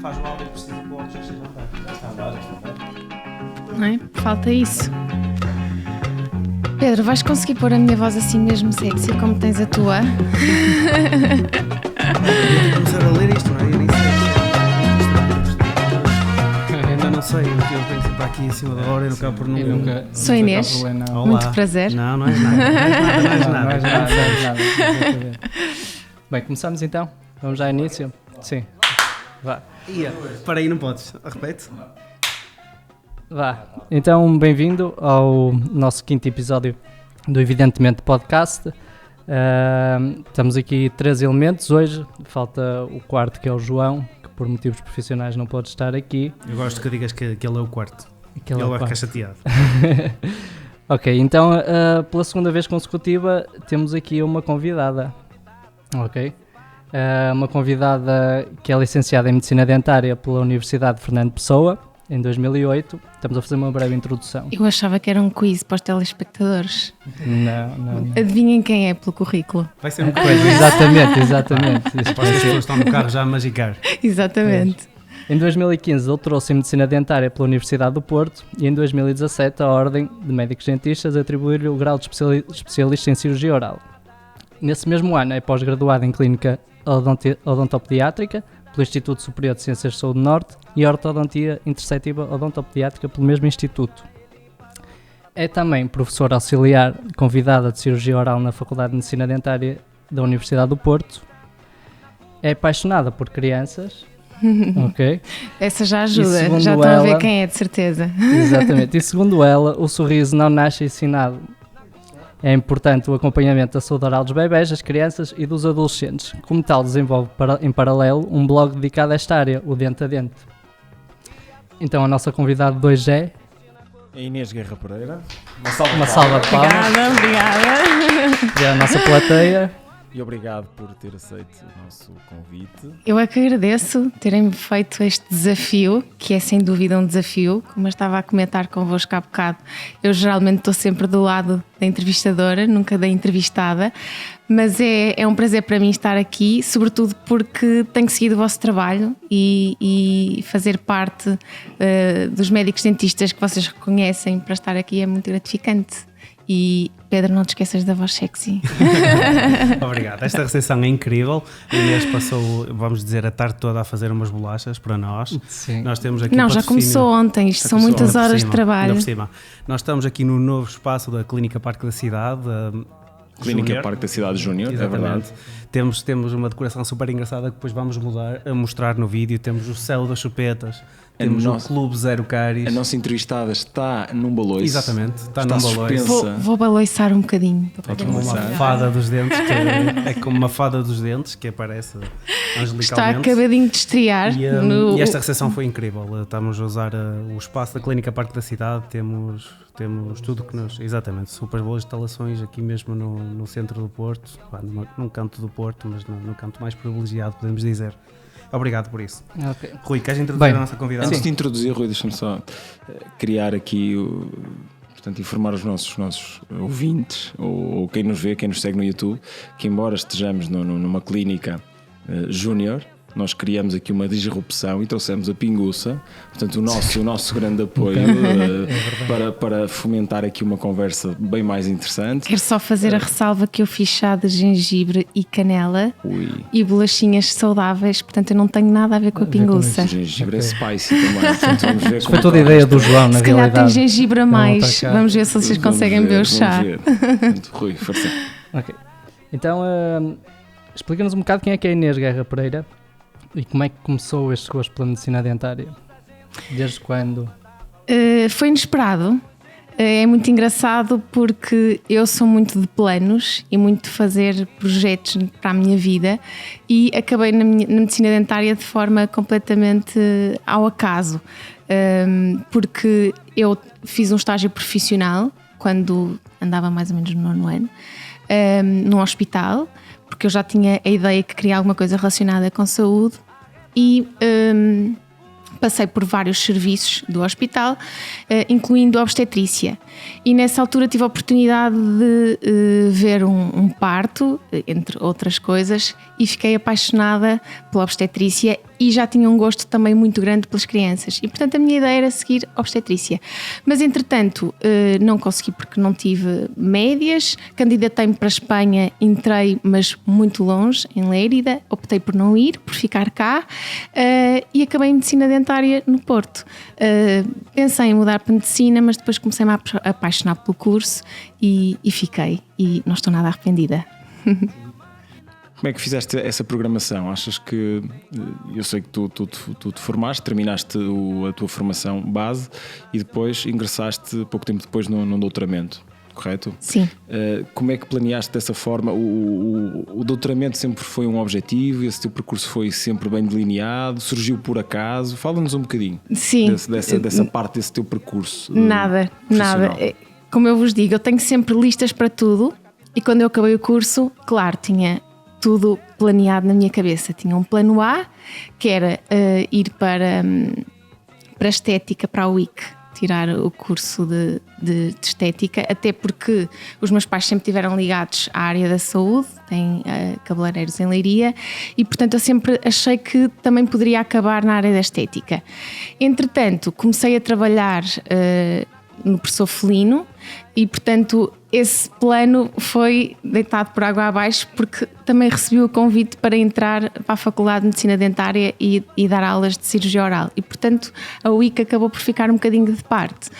Faz o áudio que precisa para o outro já esteja a andar. Já está a andar, já está a andar. Não é? Falta isso. Pedro, vais conseguir pôr a minha voz assim mesmo sexy como tens a tua? Eu tenho que começar a ler isto, não é? Eu nem sei. Ainda não sei, eu tenho sempre aqui em cima da hora e no cabo por nunca. Sou Inês. Olá. Muito prazer. Não és nada. Não és nada. Bem, começamos então? Vamos já ao início? Sim. Vá. Para aí, não podes. Repete. Vá. Então, bem-vindo ao nosso quinto episódio do Evidentemente Podcast. Estamos aqui 3 elementos hoje. Falta o quarto, que é o João, que por motivos profissionais não pode estar aqui. Eu gosto que digas que ele é o quarto. Aquele Ele é o vai ficar quarto. chateado. Ok, então pela segunda vez consecutiva temos aqui uma convidada. Ok? Uma convidada que é licenciada em Medicina Dentária pela Universidade de Fernando Pessoa, em 2008. Estamos a fazer uma breve introdução. Eu achava que era um quiz para os telespectadores. Não. Adivinhem quem é pelo currículo. Vai ser um Pois, coisa. exatamente. Isso Aposto que as pessoas estão no carro já a magicar. Exatamente. Em 2015 doutorou-se em Medicina Dentária pela Universidade do Porto e em 2017 a Ordem de Médicos Dentistas atribuiu-lhe o grau de especialista em cirurgia oral. Nesse mesmo ano é pós-graduado em Clínica Odontopediátrica pelo Instituto Superior de Ciências de Saúde Norte e Ortodontia Intersetiva Odontopediátrica pelo mesmo instituto. É também professora auxiliar convidada de cirurgia oral na Faculdade de Medicina Dentária da Universidade do Porto. É apaixonada por crianças. Ok? Essa já E ajuda. segundo Já estão a ver ela- quem é, de certeza. Exatamente. E segundo ela, o sorriso não nasce ensinado. É importante o acompanhamento da saúde oral dos bebés, das crianças e dos adolescentes. Como tal, desenvolve em paralelo um blog dedicado a esta área, o Dente a Dente. Então a nossa convidada de hoje é... A Inês Guerra Pereira. Uma salva de palmas. Obrigada. E a nossa plateia. E obrigado por ter aceito o nosso convite. Eu é que agradeço terem-me feito este desafio, que é sem dúvida um desafio, como eu estava a comentar convosco há bocado. Eu geralmente estou sempre do lado da entrevistadora, nunca da entrevistada, mas é um prazer para mim estar aqui, sobretudo porque tenho seguido o vosso trabalho e fazer parte dos médicos dentistas que vocês reconhecem para estar aqui é muito gratificante. E Pedro, não te esqueças da voz sexy. Obrigado. Esta recepção é incrível. A Inês passou, vamos dizer, a tarde toda a fazer umas bolachas para nós. Sim. Nós temos aqui Não, um já patrocínio. começou ontem, isto Já são começou, muitas ainda por horas de cima, trabalho. ainda por cima. Nós estamos aqui no novo espaço da Clínica Parque da Cidade. Clínica Júnior. Parque da Cidade Júnior, é Exatamente. verdade. Temos uma decoração super engraçada que depois vamos mostrar no vídeo. Temos o céu das chupetas, temos o Clube Zero Caries. A nossa entrevistada está num baloiço. Exatamente, está Está num baloiço. suspensa. Vou baloiçar um bocadinho. Está Como uma Exato. fada dos dentes, que é como uma fada dos dentes que aparece Está angelicalmente. acabadinho de estrear. E esta recepção foi incrível. Estamos a usar o espaço da Clínica Parque da Cidade, temos tudo que nos... Exatamente, super boas instalações aqui mesmo no centro do Porto, num canto do Porto, mas no canto mais privilegiado, podemos dizer. Obrigado por isso. Ok. Rui, queres introduzir Bem, a nossa convidada? Antes de introduzir, Rui, deixa-me só criar aqui, portanto, informar os nossos ouvintes, ou quem nos vê, quem nos segue no YouTube, que embora estejamos numa clínica júnior, nós criamos aqui uma disrupção e trouxemos a Pinguça, portanto o nosso grande apoio para fomentar aqui uma conversa bem mais interessante. Quero só fazer a ressalva que eu fiz chá de gengibre e canela Ui, e bolachinhas saudáveis, portanto eu não tenho nada a ver com a pinguça. o gengibre é spicy também, portanto vamos ver Foi toda a ideia do João, na Se calhar tem realidade. gengibre a Não, mais. tá cá. Vamos ver se vocês conseguem beber o chá. Portanto, Rui, força. Ok. Então, explica-nos um bocado quem é que é a Inês Guerra Pereira e como é que começou este gosto pela medicina dentária. Desde quando? Foi inesperado. É muito engraçado porque eu sou muito de planos e muito de fazer projetos para a minha vida e acabei na medicina dentária de forma completamente ao acaso. Porque eu fiz um estágio profissional quando andava mais ou menos no 9º ano, num hospital, porque eu já tinha a ideia que queria alguma coisa relacionada com saúde e passei por vários serviços do hospital, incluindo a obstetrícia. E nessa altura tive a oportunidade de ver um parto, entre outras coisas, e fiquei apaixonada pela obstetrícia e já tinha um gosto também muito grande pelas crianças. E portanto a minha ideia era seguir obstetrícia. Mas entretanto não consegui porque não tive médias, candidatei-me para a Espanha, entrei mas muito longe, em Lérida, optei por não ir, por ficar cá e acabei em Medicina Dentária no Porto. Pensei em mudar para Medicina, mas depois comecei-me a apaixonar pelo curso e fiquei, e não estou nada arrependida. Como é que fizeste essa programação? Achas que... Eu sei que tu te formaste, terminaste a tua formação base e depois ingressaste pouco tempo depois num doutoramento, correto? Sim. Como é que planeaste dessa forma? O doutoramento sempre foi um objetivo? Esse teu percurso foi sempre bem delineado? Surgiu por acaso? Fala-nos um bocadinho. Sim. Dessa parte desse teu percurso. Nada. Como eu vos digo, eu tenho sempre listas para tudo e quando eu acabei o curso, claro, tinha tudo planeado na minha cabeça. Tinha um plano A, que era ir para a estética, para a UIC, tirar o curso de estética, até porque os meus pais sempre estiveram ligados à área da saúde, têm cabeleireiros em Leiria, e portanto eu sempre achei que também poderia acabar na área da estética. Entretanto, comecei a trabalhar no professor Felino e portanto esse plano foi deitado por água abaixo porque também recebi o convite para entrar para a Faculdade de Medicina Dentária e dar aulas de cirurgia oral e portanto a UIC acabou por ficar um bocadinho de parte.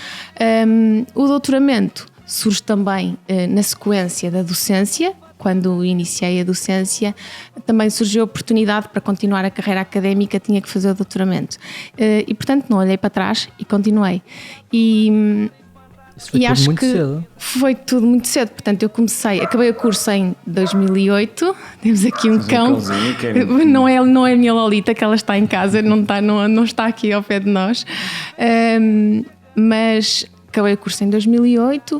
O doutoramento surge também na sequência da docência. Quando iniciei a docência, também surgiu a oportunidade para continuar a carreira académica, tinha que fazer o doutoramento. E, portanto, não olhei para trás e continuei. Isso foi tudo acho muito que cedo. foi tudo muito cedo. Portanto, acabei o curso em 2008. Temos aqui um cão. Não é a minha Lolita, que ela está em casa, não está aqui ao pé de nós. Mas acabei o curso em 2008.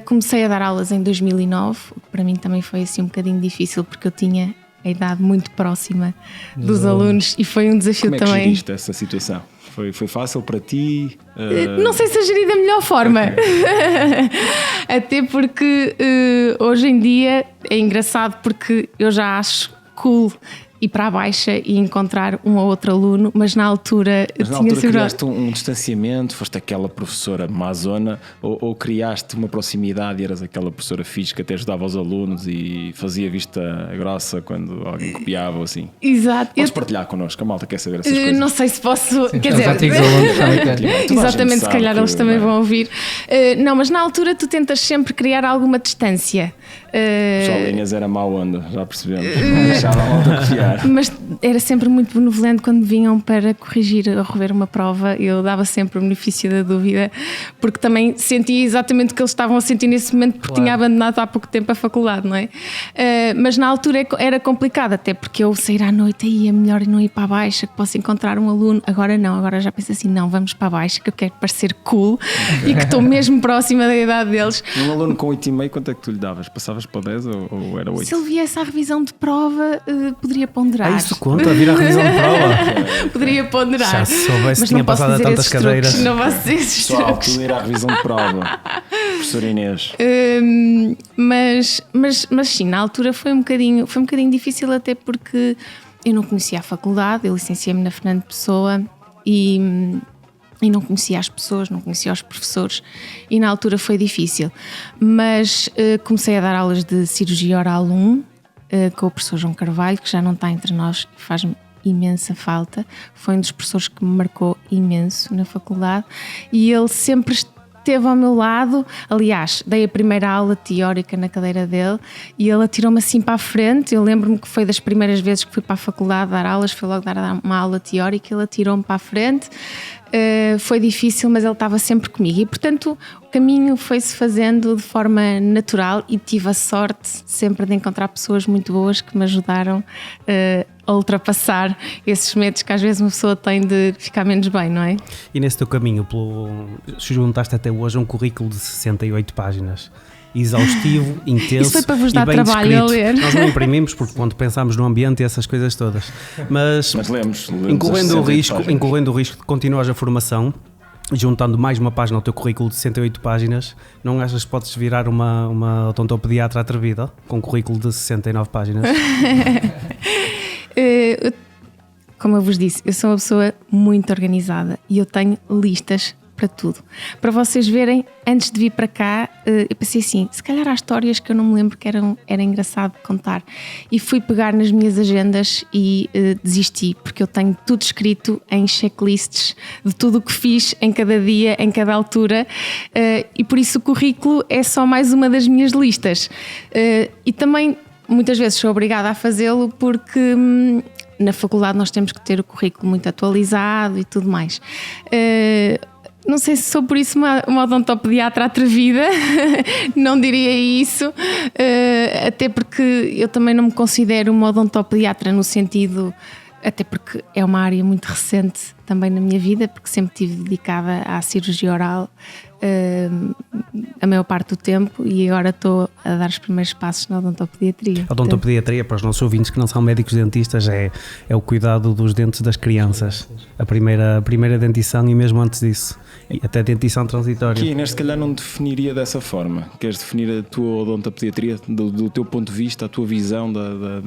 Comecei a dar aulas em 2009, o que para mim também foi assim um bocadinho difícil porque eu tinha a idade muito próxima dos alunos e foi um desafio também. Como é que geriste essa situação? Foi fácil para ti? Não sei se eu geri da melhor forma. Até porque hoje em dia é engraçado porque eu já acho cool ir para a baixa e encontrar um ou outro aluno, mas na altura criaste um distanciamento, foste aquela professora mazona ou criaste uma proximidade e eras aquela professora fixe que até ajudava os alunos e fazia vista grossa quando alguém copiava ou assim? Exato. Podes partilhar connosco, a malta quer saber essas coisas. Não sei se posso... Sim, quer dizer... Exatamente, se calhar eles também vão ouvir. Não, mas na altura tu tentas sempre criar alguma distância. Jolinhas era má onda, já percebemos. Deixava a malta copiar. Mas era sempre muito benevolente quando vinham para corrigir ou rever uma prova. Eu dava sempre o benefício da dúvida, porque também sentia exatamente o que eles estavam a sentir nesse momento, porque tinha abandonado há pouco tempo a faculdade, não é? Mas na altura era complicado, até porque eu sair à noite aí é melhor não ir para a baixa, que posso encontrar um aluno. Agora não, agora já penso assim, não, vamos para a baixa, que eu quero parecer cool e que estou mesmo próxima da idade deles. Um aluno com 8,5, quanto é que tu lhe davas? Passavas para 10 ou era 8? Se ele viesse à revisão de prova, poderia ponderar. Isso conta, a vir à revisão de prova. Poderia ponderar. Já soubesse que tinha passado a tantas cadeiras. Não posso dizer esses Pessoal, truques. tudo ir à revisão de prova. Professor Inês. Mas sim, na altura foi um bocadinho difícil, até porque eu não conhecia a faculdade, eu licenciei-me na Fernando Pessoa e não conhecia as pessoas, não conhecia os professores e na altura foi difícil. Mas comecei a dar aulas de cirurgia oral 1 com o professor João Carvalho, que já não está entre nós e faz-me imensa falta. Foi um dos professores que me marcou imenso na faculdade e ele sempre esteve ao meu lado. Aliás, dei a primeira aula teórica na cadeira dele e ele atirou-me assim para a frente. Eu lembro-me que foi das primeiras vezes que fui para a faculdade dar aulas, foi logo dar uma aula teórica, ele atirou-me para a frente. Foi difícil, mas ele estava sempre comigo e portanto o caminho foi-se fazendo de forma natural e tive a sorte sempre de encontrar pessoas muito boas que me ajudaram a ultrapassar esses medos que às vezes uma pessoa tem de ficar menos bem, não é? E nesse teu caminho, juntaste até hoje um currículo de 68 páginas. Exaustivo, intenso. Isso foi para vos e dar bem trabalho descrito. a ler. Nós não imprimimos porque quando pensámos no ambiente e essas coisas todas. Mas lemos incorrendo o risco de continuares a formação, juntando mais uma página ao teu currículo de 68 páginas, não achas que podes virar uma odontopediatra atrevida com um currículo de 69 páginas? como eu vos disse, eu sou uma pessoa muito organizada e eu tenho listas para tudo. Para vocês verem, antes de vir para cá, eu pensei assim, se calhar há histórias que eu não me lembro que era engraçado contar. E fui pegar nas minhas agendas e desisti, porque eu tenho tudo escrito em checklists de tudo o que fiz em cada dia, em cada altura, e por isso o currículo é só mais uma das minhas listas. E também, muitas vezes sou obrigada a fazê-lo porque na faculdade nós temos que ter o currículo muito atualizado e tudo mais. Não sei se sou por isso uma odontopediatra atrevida, não diria isso, até porque eu também não me considero uma odontopediatra no sentido, até porque é uma área muito recente também na minha vida, porque sempre estive dedicada à cirurgia oral a maior parte do tempo e agora estou a dar os primeiros passos na odontopediatria. A odontopediatria, para os nossos ouvintes que não são médicos dentistas, é o cuidado dos dentes das crianças. A primeira dentição e mesmo antes disso. E até dentição transitória. Que Inês, se calhar não definiria dessa forma. Queres definir a tua odontopediatria do teu ponto de vista, a tua visão da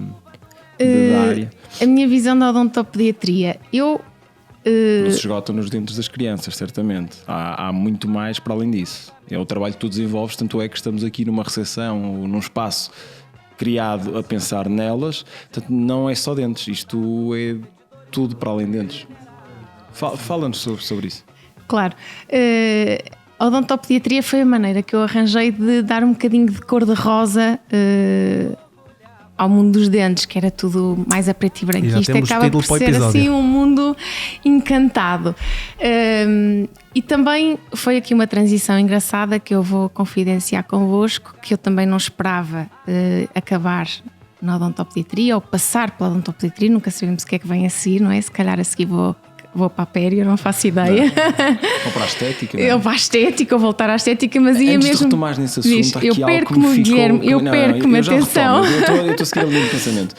área? A minha visão da odontopediatria, Não se esgota nos dentes das crianças, certamente. Há muito mais para além disso. É o trabalho que tu desenvolves, tanto é que estamos aqui numa recepção ou num espaço criado a pensar nelas. Portanto, não é só dentes, isto é tudo para além de dentes. Fala-nos sobre isso. Claro. A odontopediatria foi a maneira que eu arranjei de dar um bocadinho de cor-de-rosa ao mundo dos dentes, que era tudo mais a preto e branco. E isto acaba por ser assim um mundo encantado. E também foi aqui uma transição engraçada que eu vou confidenciar convosco, que eu também não esperava acabar na odontopediatria ou passar pela odontopediatria, nunca sabemos o que é que vem a seguir, não é? Se calhar a seguir vou para a pério, não faço ideia. Ou para a estética, não é? Eu para a estética, ou voltar à estética, mas ia antes mesmo. De retomares nesse assunto, diz, aqui eu perco-me, Guilherme, eu perco-me, atenção. Eu estou a seguir a linha de pensamento.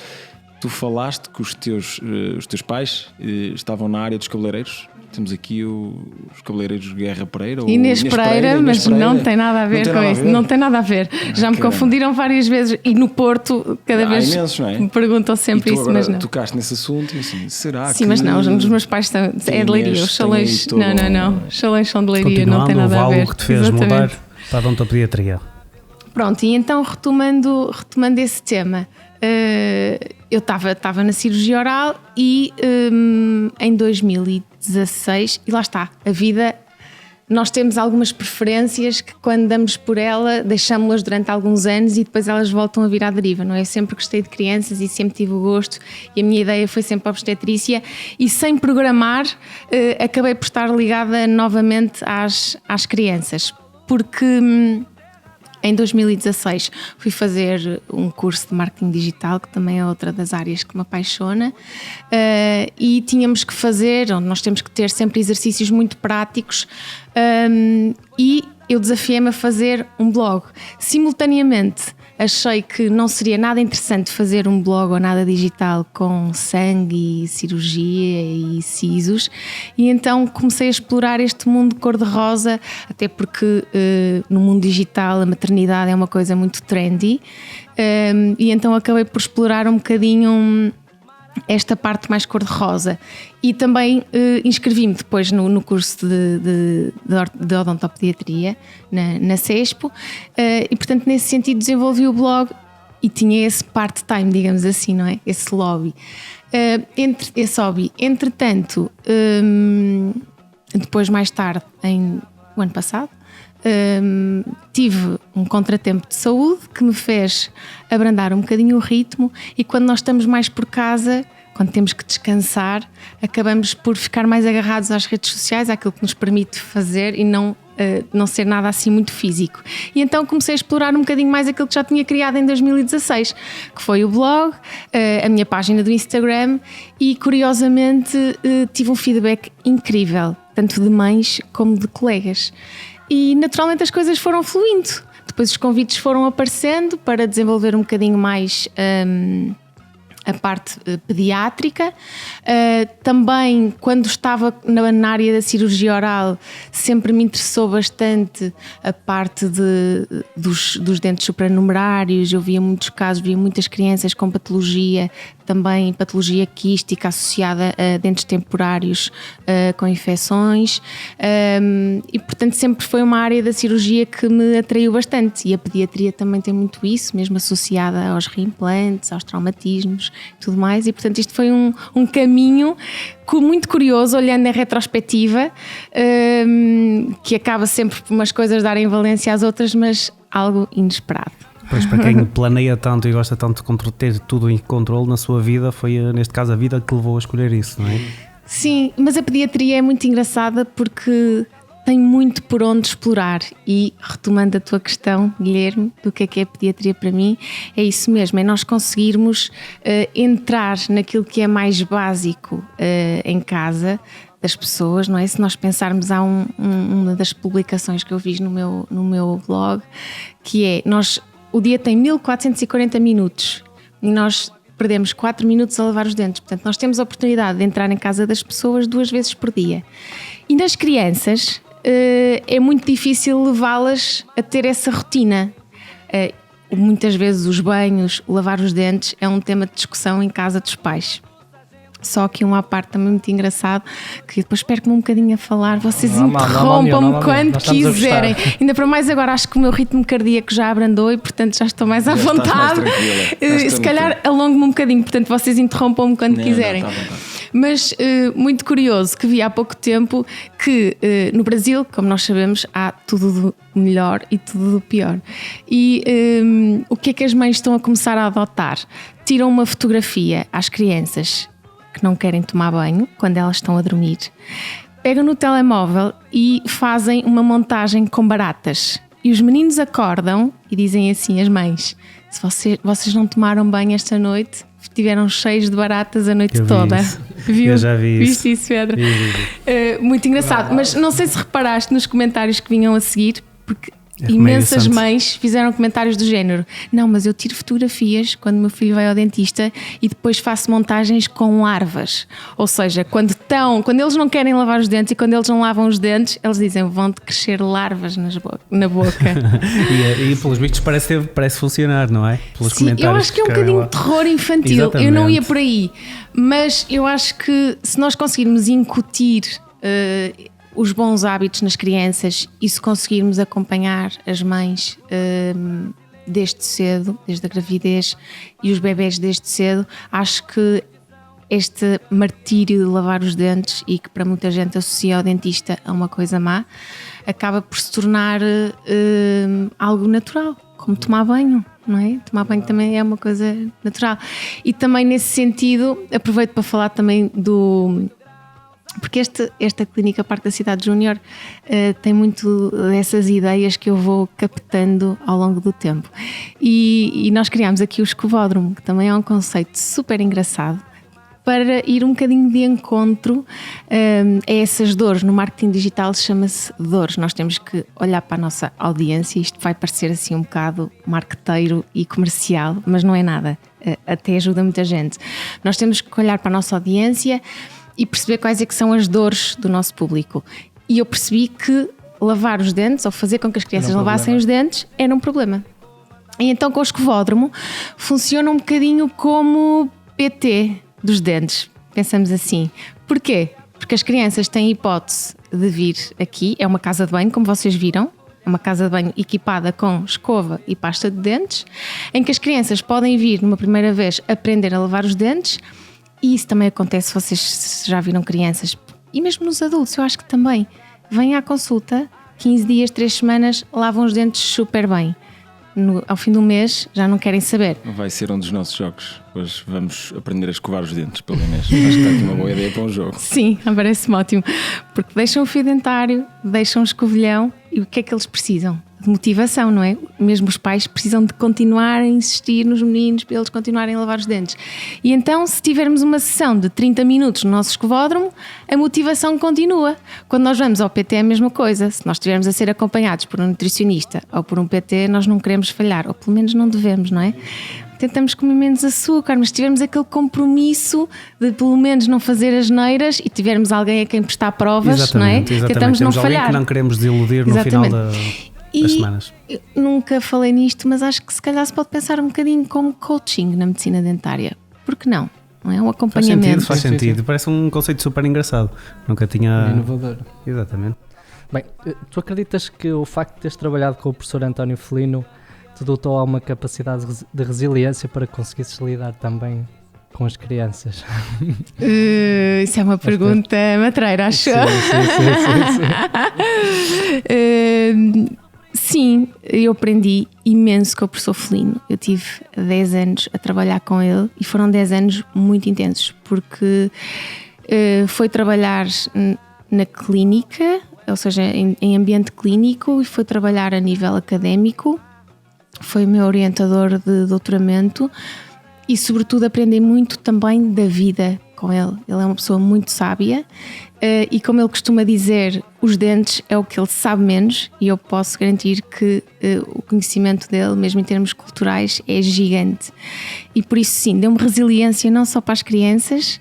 Tu falaste que os teus pais estavam na área dos cabeleireiros. Temos aqui os cabeleireiros Guerra Pereira. Inês Pereira, mas Pereira. Não tem nada a ver com isso. Não tem nada a ver. Já me confundiram várias vezes e no Porto, cada vez imensos, não é? Me perguntam sempre isso, mas não. Tocaste nesse assunto e assim, será Sim, mas não, os meus pais é de Leiria. Os chalões, não. Os chalões são de Leiria, não tem nada a ver. O que te fez mudar para a odontopediatria. Pronto, e então retomando esse tema. Eu estava na cirurgia oral e em 2016, e lá está, a vida, nós temos algumas preferências que quando damos por ela deixamos-las durante alguns anos e depois elas voltam a vir à deriva, não é? Eu sempre gostei de crianças e sempre tive o gosto e a minha ideia foi sempre a obstetrícia e sem programar acabei por estar ligada novamente às crianças, porque em 2016 fui fazer um curso de marketing digital, que também é outra das áreas que me apaixona, e tínhamos que fazer, nós temos que ter sempre exercícios muito práticos, e eu desafiei-me a fazer um blog. Simultaneamente achei que não seria nada interessante fazer um blog ou nada digital com sangue e cirurgia e sisos, e então comecei a explorar este mundo cor-de-rosa, até porque no mundo digital a maternidade é uma coisa muito trendy, e então acabei por explorar um bocadinho esta parte mais cor-de-rosa e também inscrevi-me depois no curso de odontopediatria na CESPO, e portanto nesse sentido desenvolvi o blog e tinha esse part-time, digamos assim, não é? Esse hobby. Entretanto, depois mais tarde, o ano passado, tive um contratempo de saúde que me fez abrandar um bocadinho o ritmo, e quando nós estamos mais por casa, quando temos que descansar, acabamos por ficar mais agarrados às redes sociais, àquilo que nos permite fazer e não ser nada assim muito físico. E então comecei a explorar um bocadinho mais aquilo que já tinha criado em 2016, que foi o blog, a minha página do Instagram, e curiosamente tive um feedback incrível, tanto de mães como de colegas. E naturalmente as coisas foram fluindo. Depois os convites foram aparecendo para desenvolver um bocadinho mais a parte pediátrica. Também, quando estava na área da cirurgia oral, sempre me interessou bastante a parte dos dentes supranumerários. Eu via muitos casos, via muitas crianças com patologia, também patologia quística associada a dentes temporários com infecções, e portanto sempre foi uma área da cirurgia que me atraiu bastante, e a pediatria também tem muito isso, mesmo associada aos reimplantes, aos traumatismos e tudo mais, e portanto isto foi um caminho muito curioso, olhando em retrospectiva, que acaba sempre por umas coisas darem valência às outras, mas algo inesperado. Pois, para quem planeia tanto e gosta tanto de ter tudo em controle na sua vida, foi neste caso a vida que levou a escolher isso, não é? Sim, mas a pediatria é muito engraçada porque tem muito por onde explorar, e retomando a tua questão, Guilherme, do que é a pediatria para mim, é isso mesmo, é nós conseguirmos entrar naquilo que é mais básico em casa das pessoas, não é? Se nós pensarmos, há uma das publicações que eu fiz no meu blog, que é, o dia tem 1440 minutos e nós perdemos 4 minutos a lavar os dentes. Portanto, nós temos a oportunidade de entrar em casa das pessoas 2 vezes por dia. E nas crianças é muito difícil levá-las a ter essa rotina. Muitas vezes os banhos, o lavar os dentes é um tema de discussão em casa dos pais. Só que à parte também muito engraçado, que depois perco-me um bocadinho a falar, vocês interrompam-me quando quiserem. Ainda para mais agora, acho que o meu ritmo cardíaco já abrandou e portanto já estou mais à vontade. Se calhar alongo-me um bocadinho, portanto vocês interrompam-me quando quiserem. Mas muito curioso que vi há pouco tempo que no Brasil, como nós sabemos, há tudo do melhor e tudo do pior. E o que é que as mães estão a começar a adotar? Tiram uma fotografia às crianças que não querem tomar banho quando elas estão a dormir, pegam no telemóvel e fazem uma montagem com baratas. E os meninos acordam e dizem assim às mães: se vocês não tomaram banho esta noite, estiveram cheios de baratas a noite toda. Viu? Eu já vi isso. Viste isso, Pedro? Muito engraçado. Mas não sei se reparaste nos comentários que vinham a seguir, porque imensas mães fizeram comentários do género: não, mas eu tiro fotografias quando meu filho vai ao dentista e depois faço montagens com larvas. Ou seja, quando eles não querem lavar os dentes e quando eles não lavam os dentes, eles dizem: vão-te crescer larvas na boca. e pelos vistos parece funcionar, não é? Pelos Sim, eu acho que é um bocadinho de terror infantil. Exatamente. Eu não ia por aí, mas eu acho que se nós conseguirmos incutir os bons hábitos nas crianças e se conseguirmos acompanhar as mães desde cedo, desde a gravidez, e os bebés desde cedo, acho que este martírio de lavar os dentes, e que para muita gente associa ao dentista a uma coisa má, acaba por se tornar algo natural, como tomar banho, não é? Tomar banho também é uma coisa natural. E também nesse sentido, aproveito para falar também porque esta clínica Parque da Cidade Júnior tem muito dessas ideias que eu vou captando ao longo do tempo. E nós criámos aqui o escovódromo, que também é um conceito super engraçado, para ir um bocadinho de encontro a essas dores. No marketing digital chama-se dores. Nós temos que olhar para a nossa audiência. Isto vai parecer assim um bocado marqueteiro e comercial, mas não é nada. Até ajuda muita gente. Nós temos que olhar para a nossa audiência e perceber quais é que são as dores do nosso público. E eu percebi que lavar os dentes, ou fazer com que as crianças lavassem os dentes, era um problema. E então com o escovódromo funciona um bocadinho como PT dos dentes, pensamos assim. Porquê? Porque as crianças têm a hipótese de vir aqui, é uma casa de banho, como vocês viram, é uma casa de banho equipada com escova e pasta de dentes, em que as crianças podem vir numa primeira vez aprender a lavar os dentes. E isso também acontece, vocês já viram crianças, e mesmo nos adultos, eu acho que também, vêm à consulta, 15 dias, 3 semanas, lavam os dentes super bem. Ao fim do mês já não querem saber. Vai ser um dos nossos jogos. Hoje vamos aprender a escovar os dentes pelo Inês. Acho que está aqui uma boa ideia para um jogo. Sim, parece-me ótimo. Porque deixam o fio dentário, deixam o escovilhão, e o que é que eles precisam? De motivação, não é? Mesmo os pais precisam de continuar a insistir nos meninos para eles continuarem a lavar os dentes. E então, se tivermos uma sessão de 30 minutos no nosso escovódromo, a motivação continua. Quando nós vamos ao PT é a mesma coisa. Se nós estivermos a ser acompanhados por um nutricionista ou por um PT, nós não queremos falhar, ou pelo menos não devemos, não é? tentamos comer menos açúcar, mas tivermos aquele compromisso de pelo menos não fazer asneiras e tivermos alguém a quem prestar provas, Exatamente, não é? exatamente. Tentamos não Temos alguém falhar. que não queremos desiludir no final das semanas. Eu nunca falei nisto, mas acho que se calhar se pode pensar um bocadinho como coaching na medicina dentária. Por que não? Não é um acompanhamento. Faz sentido. Parece um conceito super engraçado. Nunca tinha... Inovador. Exatamente. Bem, tu acreditas que o facto de teres trabalhado com o professor António Felino te dotou a uma capacidade de resiliência para conseguires lidar também com as crianças? Isso é uma pergunta matreira, acho. Sim, eu aprendi imenso com o professor Felino. Eu tive 10 anos a trabalhar com ele e foram 10 anos muito intensos, porque foi trabalhar na clínica, ou seja, em ambiente clínico, e foi trabalhar a nível académico. Foi o meu orientador de doutoramento e, sobretudo, aprendi muito também da vida com ele. Ele é uma pessoa muito sábia e, como ele costuma dizer, os dentes é o que ele sabe menos, e eu posso garantir que o conhecimento dele, mesmo em termos culturais, é gigante. E por isso, sim, deu-me resiliência não só para as crianças,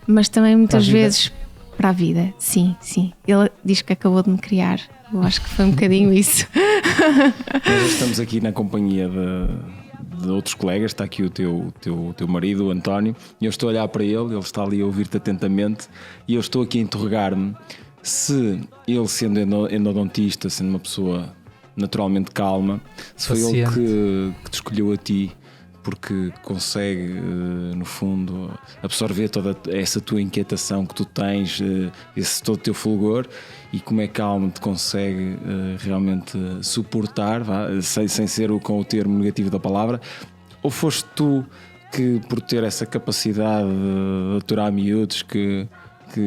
mas também muitas vezes para a vida. Sim, sim. Ele diz que acabou de me criar. Eu acho que foi um bocadinho isso. Nós estamos aqui na companhia de outros colegas. Está aqui o teu marido, o António, e eu estou a olhar para ele está ali a ouvir-te atentamente, e eu estou aqui a interrogar-me se ele, sendo endodontista, sendo uma pessoa naturalmente calma, se foi ele que te escolheu a ti, porque consegue, no fundo, absorver toda essa tua inquietação que tu tens, esse todo o teu fulgor, e como é calmo te consegue realmente suportar, sem ser com o termo negativo da palavra. Ou foste tu que, por ter essa capacidade de aturar miúdos, que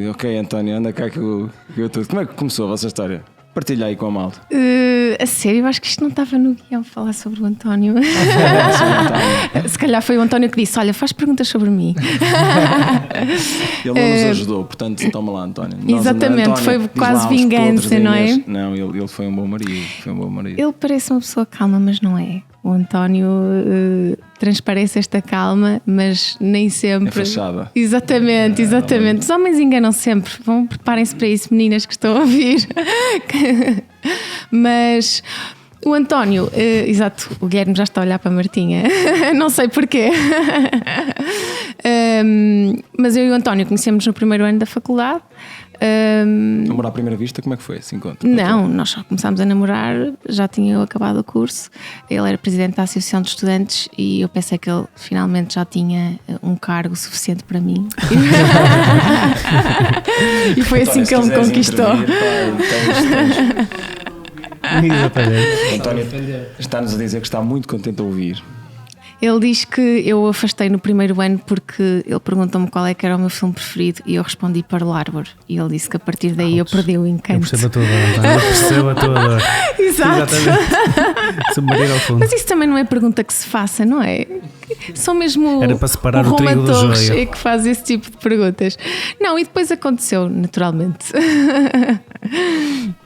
ok, António, anda cá que eu estou... Como é que começou a vossa história? Partilha aí com a malta. A sério, eu acho que isto não estava no guião falar sobre o António. Se calhar foi o António que disse: olha, faz perguntas sobre mim. Ele não nos ajudou, portanto, toma lá, António. Exatamente, António, foi quase vingança, não é? Não, ele foi um bom marido. Ele parece uma pessoa calma, mas não é. O António transparece esta calma, mas nem sempre. É fachada. Exatamente. Os homens enganam sempre. Preparem-se para isso, meninas que estão a ouvir. Mas o António, exato, o Guilherme já está a olhar para a Martinha. Não sei porquê. Mas eu e o António conhecemos no primeiro ano da faculdade. Namorar à primeira vista, como é que foi esse encontro? Não, nós só começámos a namorar, já tinha eu acabado o curso. Ele era presidente da Associação de Estudantes e eu pensei que ele finalmente já tinha um cargo suficiente para mim. E foi assim que ele me conquistou. Exatamente. António está-nos a dizer que está muito contente a ouvir. Ele diz que eu o afastei no primeiro ano porque ele perguntou-me qual é que era o meu filme preferido e eu respondi Pearl Harbor, e ele disse que a partir daí eu perdi o encanto. Eu percebo a tua dor, António. Eu percebo a tua dor. Exato. Submarino ao fundo. Mas isso também não é pergunta que se faça, não é? Só mesmo era para separar o Roma trigo do Torres joio. é que faz esse tipo de perguntas. Não, e depois aconteceu naturalmente.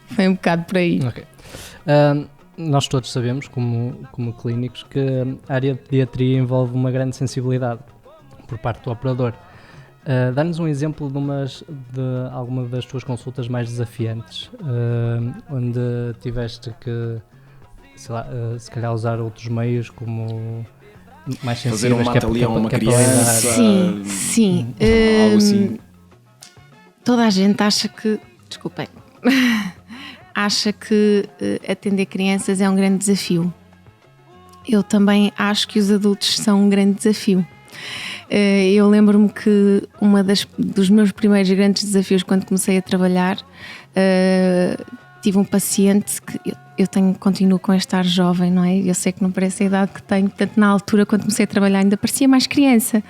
Foi um bocado por aí. Ok. Nós todos sabemos, como clínicos, que a área de pediatria envolve uma grande sensibilidade por parte do operador. Dá-nos um exemplo de alguma das tuas consultas mais desafiantes, onde tiveste que, sei lá, se calhar usar outros meios como mais sensíveis. Fazer um mata-leão a uma criança. Sim. Algo assim. Toda a gente acha que... Desculpem. Acha que atender crianças é um grande desafio. Eu também acho que os adultos são um grande desafio. Eu lembro-me que dos meus primeiros grandes desafios quando comecei a trabalhar, tive um paciente que continuo com este ar jovem, não é? Eu sei que não parece a idade que tenho, portanto na altura quando comecei a trabalhar ainda parecia mais criança.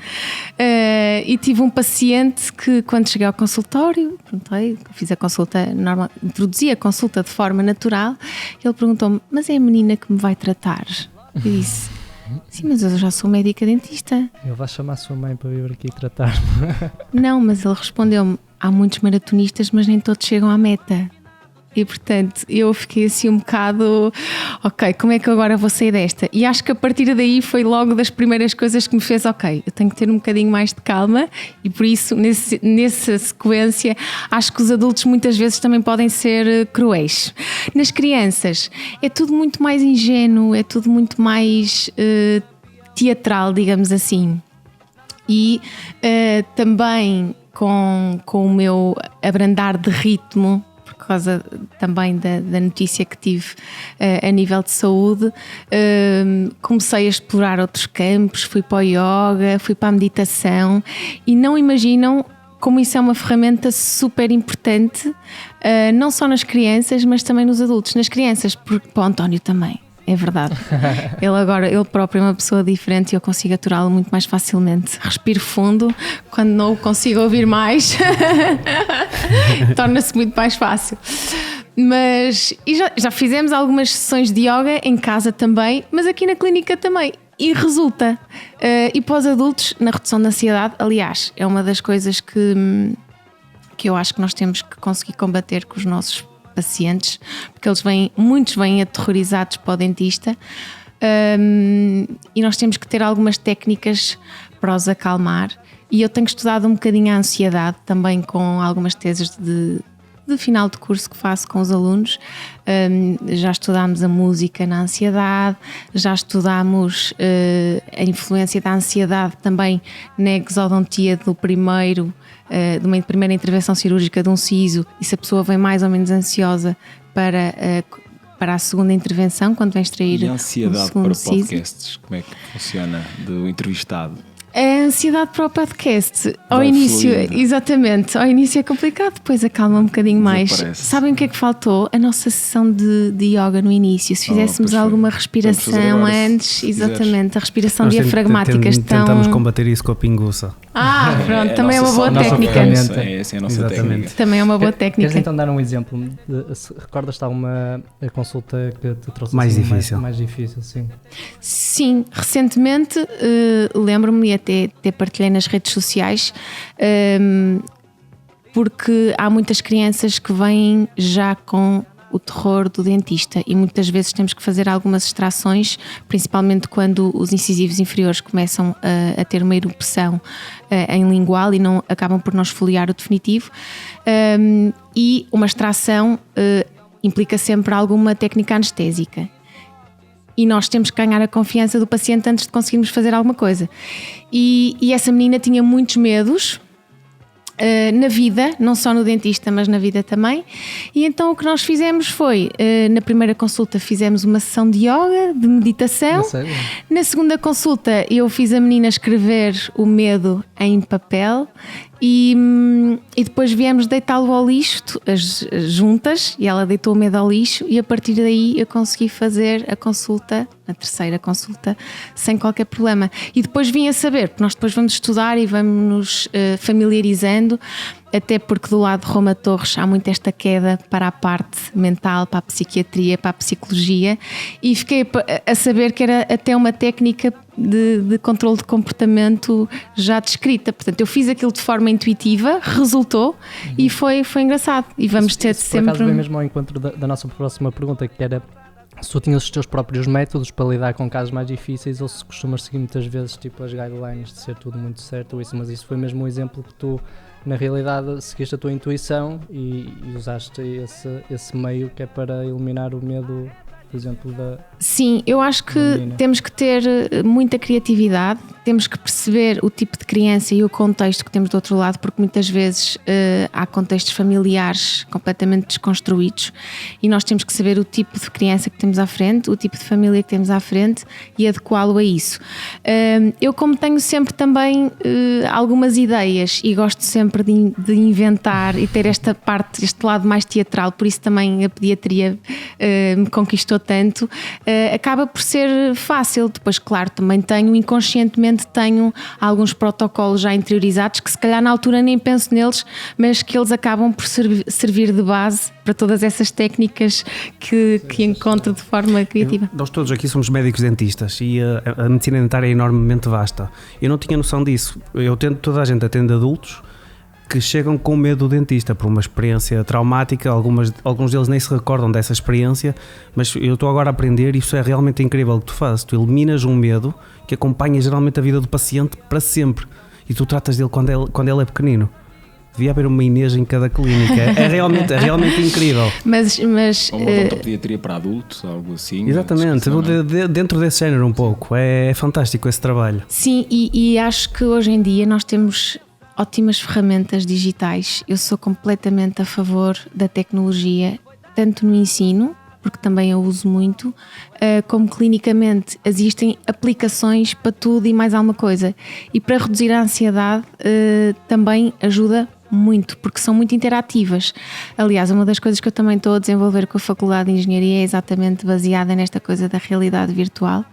E tive um paciente que quando cheguei ao consultório, fiz a consulta normal, introduzi a consulta de forma natural, ele perguntou-me: mas é a menina que me vai tratar? Eu disse: sim, mas eu já sou médica dentista. Ele vai chamar a sua mãe para vir aqui tratar. Não, mas ele respondeu-me: há muitos maratonistas, mas nem todos chegam à meta. e portanto eu fiquei assim um bocado, ok, como é que eu agora vou sair desta? E acho que a partir daí foi logo das primeiras coisas que me fez, ok, eu tenho que ter um bocadinho mais de calma, e por isso nessa sequência acho que os adultos muitas vezes também podem ser cruéis. Nas crianças é tudo muito mais ingênuo, é tudo muito mais teatral, digamos assim. E também com o meu abrandar de ritmo, por causa também da notícia que tive a nível de saúde, comecei a explorar outros campos, fui para o yoga, fui para a meditação, e não imaginam como isso é uma ferramenta super importante, não só nas crianças, mas também nos adultos. Nas crianças, para o António também. É verdade. Ele próprio é uma pessoa diferente e eu consigo aturá-lo muito mais facilmente. Respiro fundo, quando não o consigo ouvir mais, torna-se muito mais fácil. Mas já fizemos algumas sessões de yoga em casa também, mas aqui na clínica também. E resulta. E para os adultos, na redução da ansiedade, aliás, é uma das coisas que eu acho que nós temos que conseguir combater com os nossos pacientes, porque muitos vêm aterrorizados para o dentista, e nós temos que ter algumas técnicas para os acalmar, e eu tenho estudado um bocadinho a ansiedade também com algumas teses de final de curso que faço com os alunos. Já estudámos a música na ansiedade, já estudámos a influência da ansiedade também na exodontia de uma primeira intervenção cirúrgica de um siso, e se a pessoa vem mais ou menos ansiosa para a segunda intervenção, quando vem extrair. E a ansiedade para podcasts, siso. como é que funciona do entrevistado? A ansiedade para o podcast, ao início, exatamente, ao início é complicado, depois acalma um bocadinho mais. Sabem o que é que faltou? A nossa sessão de yoga no início. Se fizéssemos alguma respiração antes, exatamente, a respiração diafragmática. Tentamos combater isso com a pinguça. Pronto, também é uma boa técnica. Essa é a nossa técnica. Também é uma boa técnica. Queres então dar um exemplo? Recordas-te alguma consulta que te trouxe mais assim, difícil? Mais difícil, sim. Sim, recentemente lembro-me, e até partilhei nas redes sociais, porque há muitas crianças que vêm já com o terror do dentista, e muitas vezes temos que fazer algumas extrações, principalmente quando os incisivos inferiores começam a ter uma erupção em lingual e não acabam por não esfoliar o definitivo, e uma extração implica sempre alguma técnica anestésica. E nós temos que ganhar a confiança do paciente antes de conseguirmos fazer alguma coisa. E essa menina tinha muitos medos na vida, não só no dentista, mas na vida também. E então o que nós fizemos foi, na primeira consulta fizemos uma sessão de yoga, de meditação. Na segunda consulta eu fiz a menina escrever o medo em papel, e depois viemos deitá-lo ao lixo juntas, e ela deitou o medo ao lixo, e a partir daí eu consegui fazer a terceira consulta, sem qualquer problema. E depois vim a saber, porque nós depois vamos estudar e vamos nos familiarizando, até porque do lado de Roma Torres há muito esta queda para a parte mental, para a psiquiatria, para a psicologia, e fiquei a saber que era até uma técnica de controle de comportamento já descrita. Portanto, eu fiz aquilo de forma intuitiva, resultou, e foi engraçado. E vamos ter sempre... Por acaso vem mesmo ao encontro da nossa próxima pergunta, que era se tu tinhas os teus próprios métodos para lidar com casos mais difíceis, ou se costumas seguir muitas vezes tipo as guidelines de ser tudo muito certo ou isso, mas isso foi mesmo um exemplo que tu, na realidade, seguiste a tua intuição e usaste esse meio que é para eliminar o medo, por exemplo, Sim, eu acho que temos que ter muita criatividade, temos que perceber o tipo de criança e o contexto que temos do outro lado, porque muitas vezes há contextos familiares completamente desconstruídos, e nós temos que saber o tipo de criança que temos à frente, o tipo de família que temos à frente, e adequá-lo a isso. Eu, como tenho sempre também algumas ideias e gosto sempre de inventar e ter este lado mais teatral, por isso também a pediatria me conquistou tanto, acaba por ser fácil. Depois, claro, também inconscientemente tenho alguns protocolos já interiorizados que se calhar na altura nem penso neles, mas que eles acabam por servir de base para todas essas técnicas que encontro de forma criativa. Nós todos aqui somos médicos dentistas e a medicina dentária é enormemente vasta. Eu não tinha noção disso. Toda a gente atende adultos, que chegam com medo do dentista por uma experiência traumática. Alguns deles nem se recordam dessa experiência, mas eu estou agora a aprender e isso é realmente incrível o que tu fazes. Tu eliminas um medo que acompanha geralmente a vida do paciente para sempre e tu tratas dele quando ele é pequenino. Devia haver uma Inês em cada clínica. É realmente incrível. Mas Ou uma odontopediatria para adultos, algo assim. Exatamente, dentro desse género um pouco. É fantástico esse trabalho. Sim, e acho que hoje em dia nós temos ótimas ferramentas digitais. Eu sou completamente a favor da tecnologia, tanto no ensino, porque também eu uso muito, como clinicamente existem aplicações para tudo e mais alguma coisa. E para reduzir a ansiedade também ajuda muito, porque são muito interativas. Aliás, uma das coisas que eu também estou a desenvolver com a Faculdade de Engenharia é exatamente baseada nesta coisa da realidade virtual.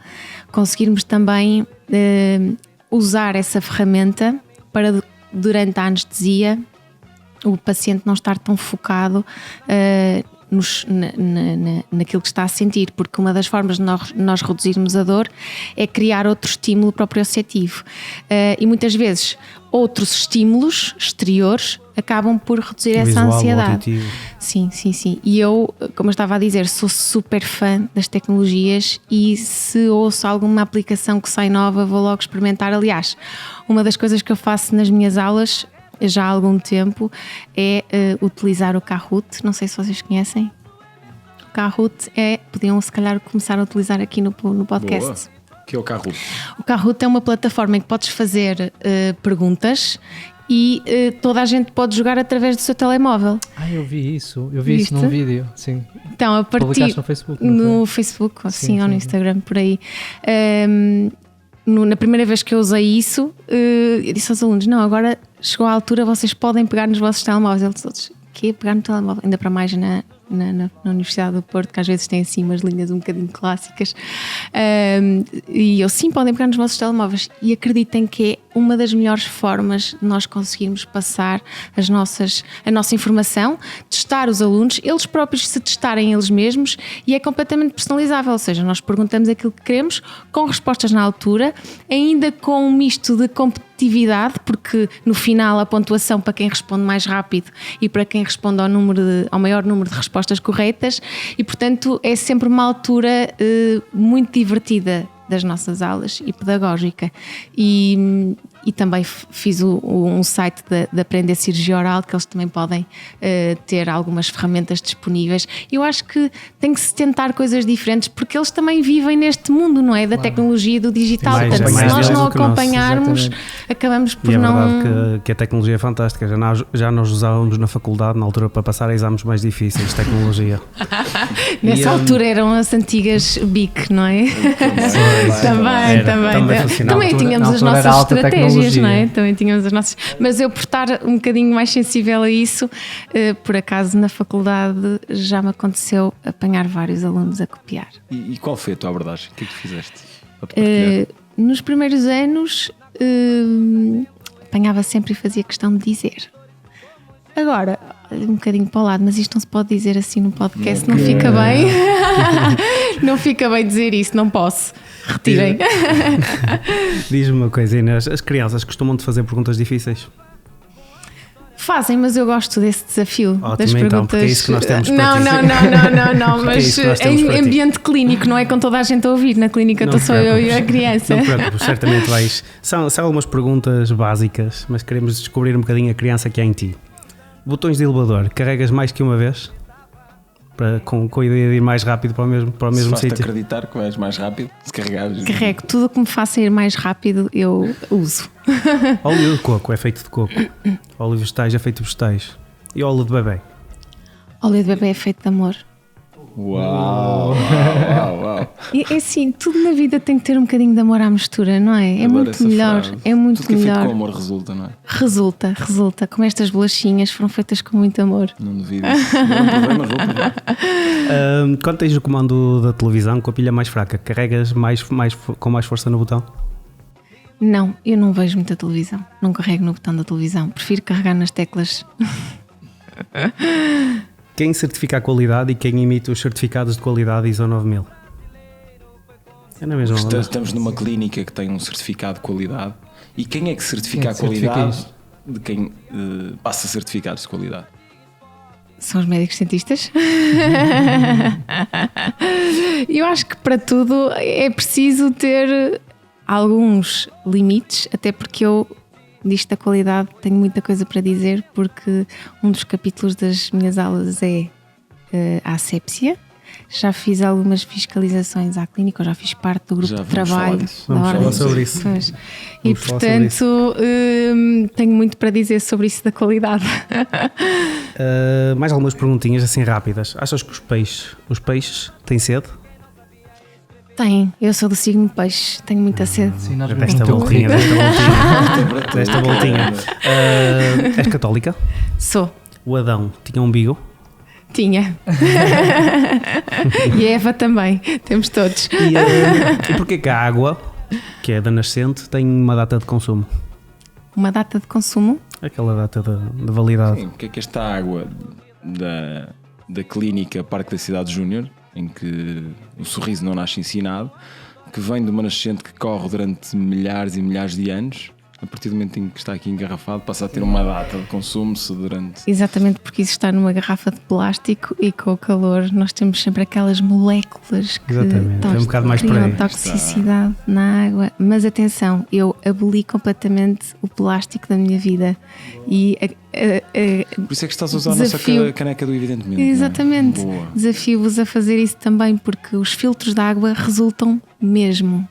Conseguirmos também usar essa ferramenta para, durante a anestesia, o paciente não estar tão focado naquilo que está a sentir, porque uma das formas de nós reduzirmos a dor é criar outro estímulo proprioceptivo, e muitas vezes outros estímulos exteriores acabam por reduzir essa ansiedade. Sim. E eu, como eu estava a dizer, sou super fã das tecnologias e se ouço alguma aplicação que sai nova vou logo experimentar. Aliás, uma das coisas que eu faço nas minhas aulas já há algum tempo é utilizar o Kahoot. Não sei se vocês conhecem. O Kahoot podiam se calhar começar a utilizar aqui no podcast. Boa. Que é o Kahoot? O Kahoot é uma plataforma em que podes fazer perguntas e toda a gente pode jogar através do seu telemóvel. Eu vi isso. Eu vi isso num vídeo, sim. Então, a partir publicaste no Facebook, no Facebook, sim, ou no Instagram, por aí. Na primeira vez que eu usei isso, eu disse aos alunos: não, agora chegou a altura, vocês podem pegar nos vossos telemóveis. Eles todos: que é pegar no telemóvel? Ainda para mais na Universidade do Porto, que às vezes tem assim umas linhas um bocadinho clássicas. E eu: sim, podem pegar nos vossos telemóveis. E acreditem que é uma das melhores formas de nós conseguirmos passar a nossa informação, testar os alunos, eles próprios se testarem eles mesmos, e é completamente personalizável, ou seja, nós perguntamos aquilo que queremos, com respostas na altura, ainda com um misto de competitividade, porque no final a pontuação para quem responde mais rápido e para quem responde ao maior número de respostas corretas, e portanto é sempre uma altura muito divertida das nossas aulas e pedagógica. E também fiz um site de aprender cirurgia oral, que eles também podem ter algumas ferramentas disponíveis. Eu acho que tem que se tentar coisas diferentes, porque eles também vivem neste mundo, não é? Da tecnologia e do digital. Portanto, se nós não acompanharmos, acabamos por não... É verdade que a tecnologia é fantástica. Já nós usávamos na faculdade, na altura, para passar exames mais difíceis de tecnologia. Nessa altura eram as antigas BIC, não é? Também tínhamos as nossas estratégias. Não é? Também tínhamos as nossas. Mas eu, por estar um bocadinho mais sensível a isso, por acaso na faculdade já me aconteceu apanhar vários alunos a copiar. E qual foi a tua abordagem? O que é que tu fizeste? Nos primeiros anos apanhava sempre e fazia questão de dizer. Agora, um bocadinho para o lado, mas isto não se pode dizer assim no podcast, não fica bem. Não fica bem dizer isso, não posso. Retirem. Diz-me uma coisa, Inês, as crianças costumam-te fazer perguntas difíceis? Fazem, mas eu gosto desse desafio. Ótimo, das perguntas. então, porque é isso que nós temos para ti. Não, mas em ambiente clínico, não é com toda a gente a ouvir. Na clínica estou só eu e a criança. Não te preocupes, certamente vais. São algumas perguntas básicas, mas queremos descobrir um bocadinho a criança que há em ti. Botões de elevador, carregas mais que uma vez? Com a ideia de ir mais rápido para o mesmo sítio? Se acreditar que vais mais rápido, se carregares. Carrego tudo o que me faça ir mais rápido, eu uso. Óleo de coco é feito de coco. Óleo de vegetais é feito de vegetais. E óleo de bebê? Óleo de bebê é feito de amor. Uau. É assim, tudo na vida tem que ter um bocadinho de amor à mistura, não é? É muito melhor. É muito tudo melhor. Que é feito com amor resulta, não é? Resulta. Como estas bolachinhas foram feitas com muito amor. Não duvido. Não provei, mas vou provar. Quando tens o comando da televisão com a pilha mais fraca, carregas com mais força no botão? Não, eu não vejo muita televisão. Não carrego no botão da televisão. Prefiro carregar nas teclas. Quem certifica a qualidade e quem emite os certificados de qualidade ISO 9000? É na mesma onda. Estamos numa clínica que tem um certificado de qualidade. E quem é que certifica a qualidade? de quem passa certificados de qualidade? São os médicos cientistas. Eu acho que para tudo é preciso ter alguns limites, até porque eu, disto da qualidade, tenho muita coisa para dizer, porque um dos capítulos das minhas aulas é a asepsia. Já fiz algumas fiscalizações à clínica, eu já fiz parte do grupo de trabalho da Vamos Ordem falar sobre isso. E portanto tenho muito para dizer sobre isso da qualidade. Mais algumas perguntinhas assim rápidas. Achas que os peixes têm sede? Tem, eu sou do signo peixe, tenho muita sede. Sim, nós Desta voltinha. És católica? Sou. O Adão tinha um umbigo? Tinha. E a Eva também, temos todos. E porquê que a água, que é da nascente, tem uma data de consumo? Uma data de consumo? Aquela data de validade. Sim, porque é que esta água da clínica Parque da Cidade Júnior, em que o sorriso não nasce ensinado, que vem de uma nascente que corre durante milhares e milhares de anos, a partir do momento em que está aqui engarrafado, passa a ter uma data de consumo-se durante... Exatamente, porque isso está numa garrafa de plástico e com o calor nós temos sempre aquelas moléculas que Exatamente, é um bocado mais criam por aí. toxicidade na água. Mas atenção, eu aboli completamente o plástico da minha vida e Por isso é que estás a usar desafio... a nossa caneca do Evidentemente. Exatamente, Não é? Boa. desafio-vos a fazer isso também, porque os filtros de água resultam mesmo.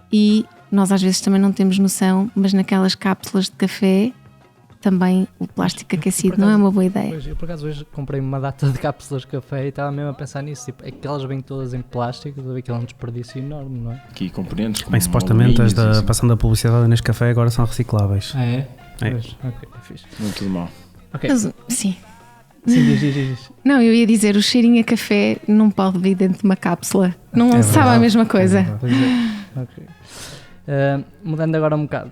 E nós às vezes também não temos noção, mas naquelas cápsulas de café também o plástico aquecido não é uma boa ideia. Eu por acaso hoje comprei uma data de cápsulas de café e estava mesmo a pensar nisso, tipo, é que elas vêm todas em plástico, aquilo é um desperdício enorme, não é? Aqui componentes como Bem, supostamente as alumínios, assim. passando a publicidade neste café agora são recicláveis. Ah, é? É. Pois, ok, é fixe. Não é tudo mal. Ok, Mas, sim. sim, diz. Não, eu ia dizer, o cheirinho a café não pode vir dentro de uma cápsula. Não É sabe a verdade. mesma coisa. É verdade. Pois é. Ok. Mudando agora um bocado.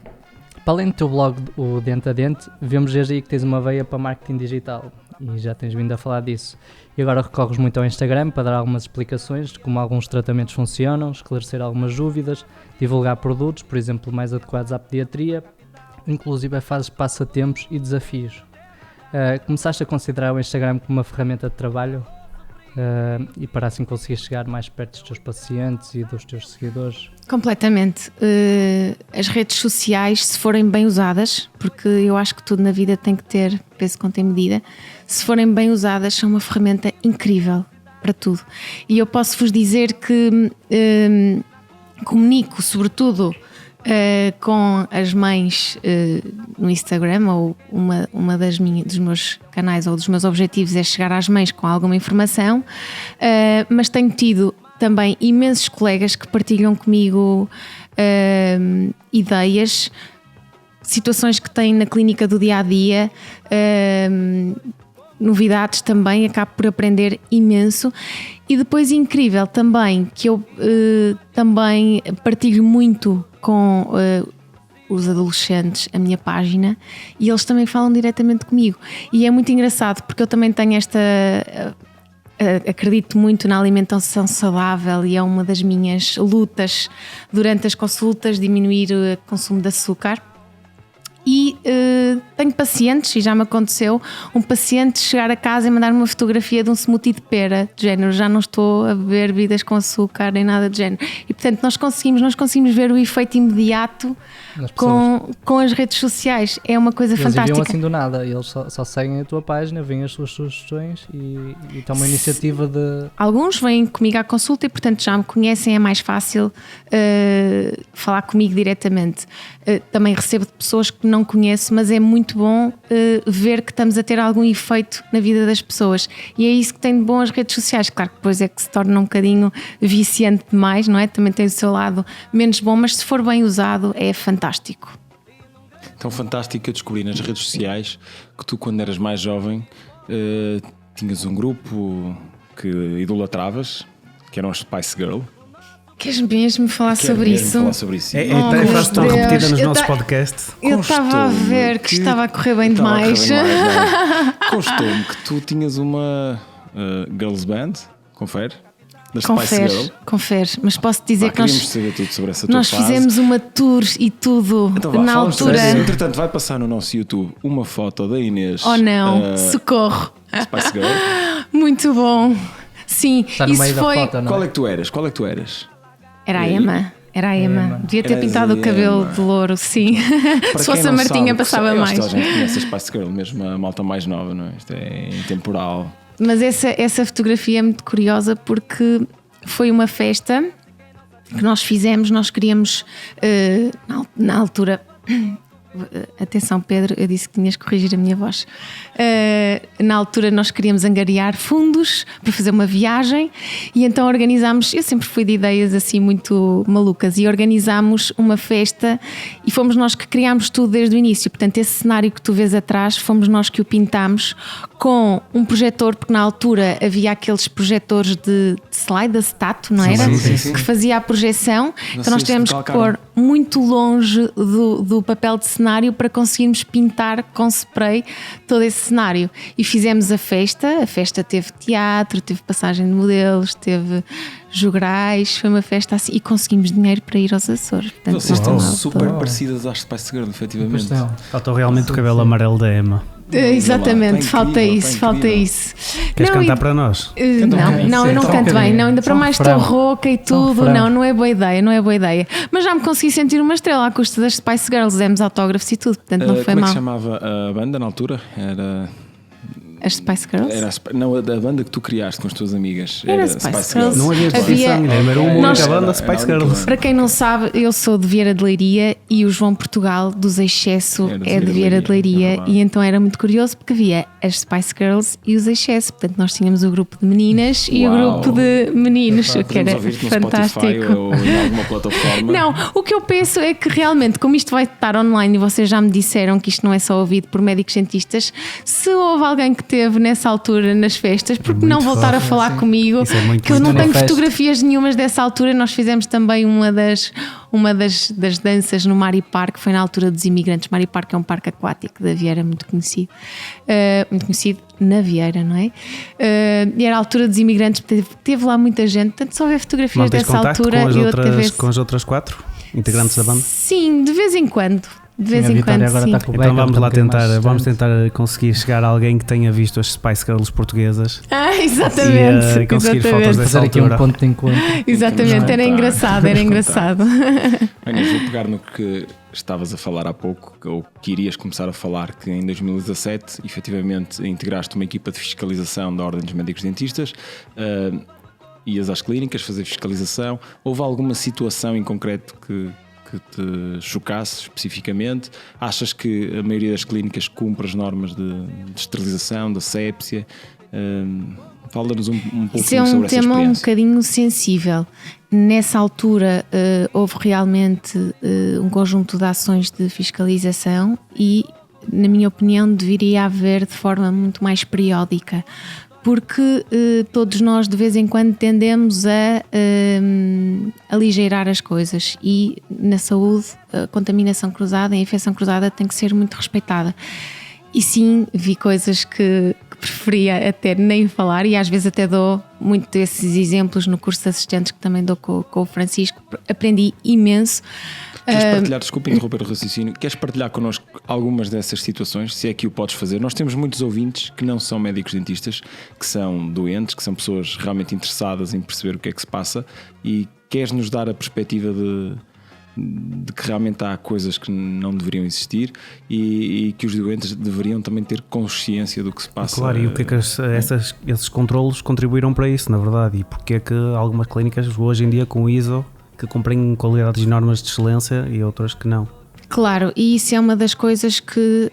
Para além do teu blog, o Dente a Dente, vemos desde aí que tens uma veia para marketing digital e já tens vindo a falar disso. E agora recorres muito ao Instagram para dar algumas explicações de como alguns tratamentos funcionam, esclarecer algumas dúvidas, divulgar produtos, por exemplo, mais adequados à pediatria, inclusive fazes passatempos e desafios. Começaste a considerar o Instagram como uma ferramenta de trabalho e para assim conseguir chegar mais perto dos teus pacientes e dos teus seguidores? Completamente. As redes sociais, se forem bem usadas, porque eu acho que tudo na vida tem que ter peso, conta e medida, se forem bem usadas, são uma ferramenta incrível para tudo. E eu posso vos dizer que comunico sobretudo com as mães no Instagram, ou uma dos meus canais ou dos meus objetivos é chegar às mães com alguma informação, mas tenho tido também imensos colegas que partilham comigo ideias, situações que têm na clínica do dia-a-dia, novidades também, acabo por aprender imenso. E depois incrível também, que eu também partilho muito com os adolescentes a minha página e eles também falam diretamente comigo. E é muito engraçado porque eu também tenho acredito muito na alimentação saudável e é uma das minhas lutas durante as consultas, diminuir o consumo de açúcar. E tenho pacientes, e já me aconteceu, um paciente chegar a casa e mandar-me uma fotografia de um smoothie de pera, de género, já não estou a beber bebidas com açúcar nem nada de género. E portanto nós conseguimos ver o efeito imediato com as redes sociais. É uma coisa fantástica. Eles enviam assim do nada, eles só seguem a tua página, veem as suas sugestões e tomam a iniciativa de... Alguns vêm comigo à consulta e portanto já me conhecem, é mais fácil falar comigo diretamente. Também recebo de pessoas que não conheço, mas é muito bom ver que estamos a ter algum efeito na vida das pessoas e é isso que tem de bom as redes sociais. Claro que depois é que se torna um bocadinho viciante demais, não é? Também tem o seu lado menos bom, mas se for bem usado é fantástico. Tão fantástico que eu descobri nas redes sociais que tu, quando eras mais jovem, tinhas um grupo que idolatravas, que eram as Spice Girl. Queres mesmo falar sobre isso? Falar sobre isso. É a frase tão repetida nos nossos podcasts. Eu estava a ver que estava a correr bem demais. Constou-me que tu tinhas uma girls band, confere? da Spice Girl? Confere, mas posso dizer que queríamos saber tudo sobre essa tua nós fase. fizemos uma tour e tudo Então, na altura. Entretanto, vai passar no nosso YouTube uma foto da Inês. Oh não, socorro! Spice Girl. Muito bom. Sim, Está no isso meio foi. da foto, não é? Qual é que tu eras? Era a Emma. Era a Emma. Devia ter Eras pintado a o cabelo Emma. de louro, sim. Para Se fosse quem a não Martinha sabe, passava eu acho mais. que toda a gente conhece a Spice Girl, mesmo a malta mais nova, não é? Isto é intemporal. Mas essa fotografia é muito curiosa porque foi uma festa que nós fizemos. Nós queríamos, na altura. Atenção, Pedro, eu disse que tinhas que corrigir a minha voz. Na altura nós queríamos angariar fundos para fazer uma viagem e então organizámos, eu sempre fui de ideias assim muito malucas, e organizámos uma festa e fomos nós que criámos tudo desde o início. Portanto, esse cenário que tu vês atrás, fomos nós que o pintámos com um projetor, porque na altura havia aqueles projetores de slide acetato, não era? Sim. Que fazia a projeção. Então nós se tivemos que decalcaram. pôr muito longe do papel de cenário para conseguirmos pintar com spray todo esse cenário. E fizemos a festa teve teatro, teve passagem de modelos, teve jograis, foi uma festa assim, e conseguimos dinheiro para ir aos Açores. Portanto, Vocês estão nós super parecidas às Spice Girl, efetivamente. Faltou realmente o cabelo amarelo da Emma. Exatamente, Está falta incrível, isso, está falta incrível. isso. Queres Não, cantar e- para nós? Não, eu não canto bem, não, ainda para Só um mais estou refrão. rouca e Só um tudo, refrão. não é boa ideia, não é boa ideia. Mas já me consegui sentir uma estrela à custa das Spice Girls, demos autógrafos e tudo, portanto não foi Como é que mal. se chamava a banda na altura? As Spice Girls? Não, a banda que tu criaste com as tuas amigas. Era Spice Girls. Não havia Havia- distinção, era uma Nós- única banda Era Spice a única Girls. banda. Para quem não sabe, eu sou de Vieira de Leiria e o João Portugal dos Excesso é de Vieira de Leiria, é verdade. e então era muito curioso porque havia as Spice Girls e os Excesso, portanto nós tínhamos o grupo de meninas e o Uau. grupo de meninos, que Podemos era ouvir-te no fantástico. Spotify ou em alguma plataforma. Não, o que eu penso é que realmente, como isto vai estar online e vocês já me disseram que isto não é só ouvido por médicos cientistas, se houve alguém que teve nessa altura nas festas, porque não voltar a falar comigo, Isso é muito que eu não muito tenho na festa. fotografias nenhumas dessa altura. Nós fizemos também uma das danças no Mari Park, foi na altura dos imigrantes. Mari Park é um parque aquático da Vieira muito conhecido na Vieira, não é? E era a altura dos imigrantes, teve lá muita gente, portanto só ver fotografias Mantens dessa contacto altura com e outra vez. com as outras 4 integrantes da banda? Sim, de vez em quando. De vez A em Vitória quando, agora sim. está com o Então Beckham, vamos está lá um bocadinho tentar, mais vamos distante. tentar conseguir chegar a alguém que tenha visto as Spice Girls portuguesas Exatamente. e conseguir fotos exatamente. dessa Fazer aqui um altura. ponto de encontro. Exatamente, era Contar. engraçado, era Vamos engraçado. Inês, vou pegar no que estavas a falar há pouco, ou que irias começar a falar, que em 2017 efetivamente integraste uma equipa de fiscalização da Ordem dos Médicos Dentistas, ias às clínicas fazer fiscalização. Houve alguma situação em concreto que te chocasse especificamente? Achas que a maioria das clínicas cumpre as normas de esterilização, de asepsia? Fala-nos um pouco Isso é um sobre essa tema um experiência. bocadinho sensível. Nessa altura houve realmente um conjunto de ações de fiscalização e, na minha opinião, deveria haver de forma muito mais periódica, porque todos nós de vez em quando tendemos a aligeirar as coisas, e na saúde a contaminação cruzada, a infecção cruzada tem que ser muito respeitada. E sim, vi coisas que preferia até nem falar, e às vezes até dou muito desses exemplos no curso de assistentes que também dou com o Francisco. Aprendi imenso. Queres partilhar, desculpa interromper o raciocínio, queres partilhar connosco algumas dessas situações, se é que o podes fazer? Nós temos muitos ouvintes que não são médicos dentistas, que são doentes, que são pessoas realmente interessadas em perceber o que é que se passa, e queres nos dar a perspectiva de que realmente há coisas que não deveriam existir e que os doentes deveriam também ter consciência do que se passa. Claro, e o que é que esses controlos contribuíram para isso, na verdade, e porque é que algumas clínicas hoje em dia com o ISO que cumprem qualidades e normas de excelência e outras que não. Claro, e isso é uma das coisas que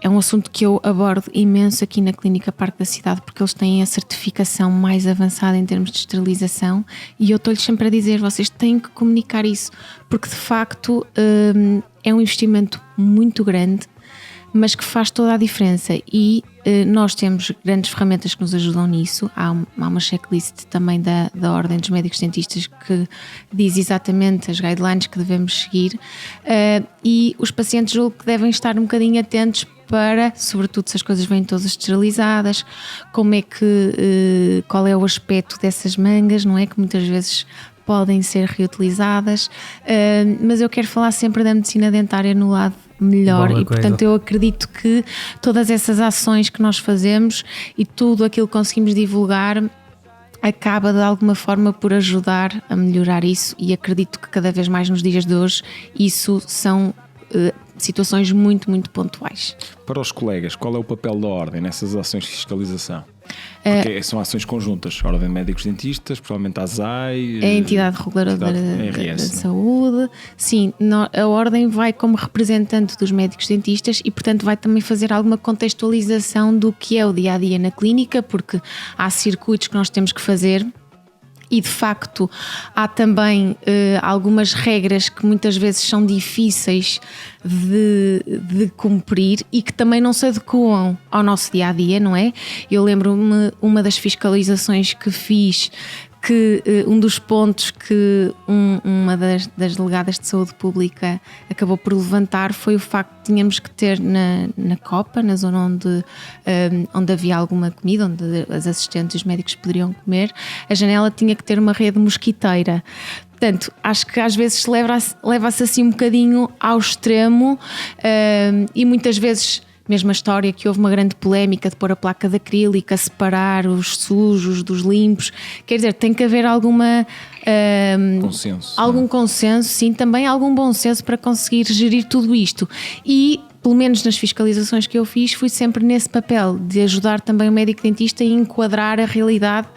é um assunto que eu abordo imenso aqui na Clínica Parque da Cidade, porque eles têm a certificação mais avançada em termos de esterilização, e eu estou-lhes sempre a dizer, vocês têm que comunicar isso, porque de facto é um investimento muito grande, mas que faz toda a diferença, e nós temos grandes ferramentas que nos ajudam nisso. Há uma checklist também da Ordem dos Médicos Dentistas que diz exatamente as guidelines que devemos seguir, e os pacientes julgo que devem estar um bocadinho atentos, para, sobretudo se as coisas vêm todas esterilizadas, como é que, qual é o aspecto dessas mangas, não é? Que muitas vezes podem ser reutilizadas, mas eu quero falar sempre da medicina dentária no lado melhor e portanto eu acredito que todas essas ações que nós fazemos e tudo aquilo que conseguimos divulgar acaba de alguma forma por ajudar a melhorar isso, e acredito que cada vez mais nos dias de hoje isso são situações muito, muito pontuais. Para os colegas, qual é o papel da Ordem nessas ações de fiscalização? Porque são ações conjuntas, a Ordem de Médicos Dentistas, provavelmente a ASAI, a Entidade Reguladora da Saúde. Sim, a Ordem vai como representante dos médicos dentistas e portanto vai também fazer alguma contextualização do que é o dia-a-dia na clínica, porque há circuitos que nós temos que fazer. E de facto há também algumas regras que muitas vezes são difíceis de cumprir e que também não se adequam ao nosso dia-a-dia, não é? Eu lembro-me uma das fiscalizações que fiz, que um dos pontos que uma das delegadas de saúde pública acabou por levantar foi o facto de tínhamos que ter na copa, na zona onde havia alguma comida, onde as assistentes e os médicos poderiam comer, a janela tinha que ter uma rede mosquiteira. Portanto, acho que às vezes leva-se assim um bocadinho ao extremo e muitas vezes... Mesma história que houve uma grande polémica de pôr a placa de acrílica, separar os sujos dos limpos. Quer dizer, tem que haver alguma... consenso. Algum consenso, sim, também algum bom senso para conseguir gerir tudo isto. E, pelo menos nas fiscalizações que eu fiz, fui sempre nesse papel de ajudar também o médico dentista a enquadrar a realidade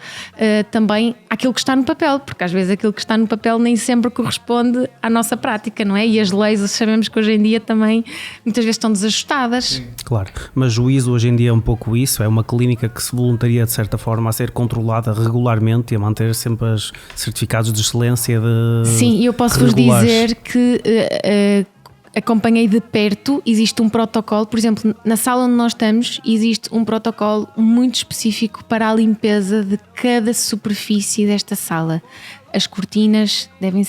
também àquilo que está no papel, porque às vezes aquilo que está no papel nem sempre corresponde à nossa prática, não é? E as leis, sabemos que hoje em dia também muitas vezes estão desajustadas. Sim. Claro, mas o ISO hoje em dia é um pouco isso, é uma clínica que se voluntaria de certa forma a ser controlada regularmente e a manter sempre os certificados de excelência de... Sim, eu posso-vos dizer que acompanhei de perto, existe um protocolo, por exemplo, na sala onde nós estamos existe um protocolo muito específico para a limpeza de cada superfície desta sala. As cortinas devem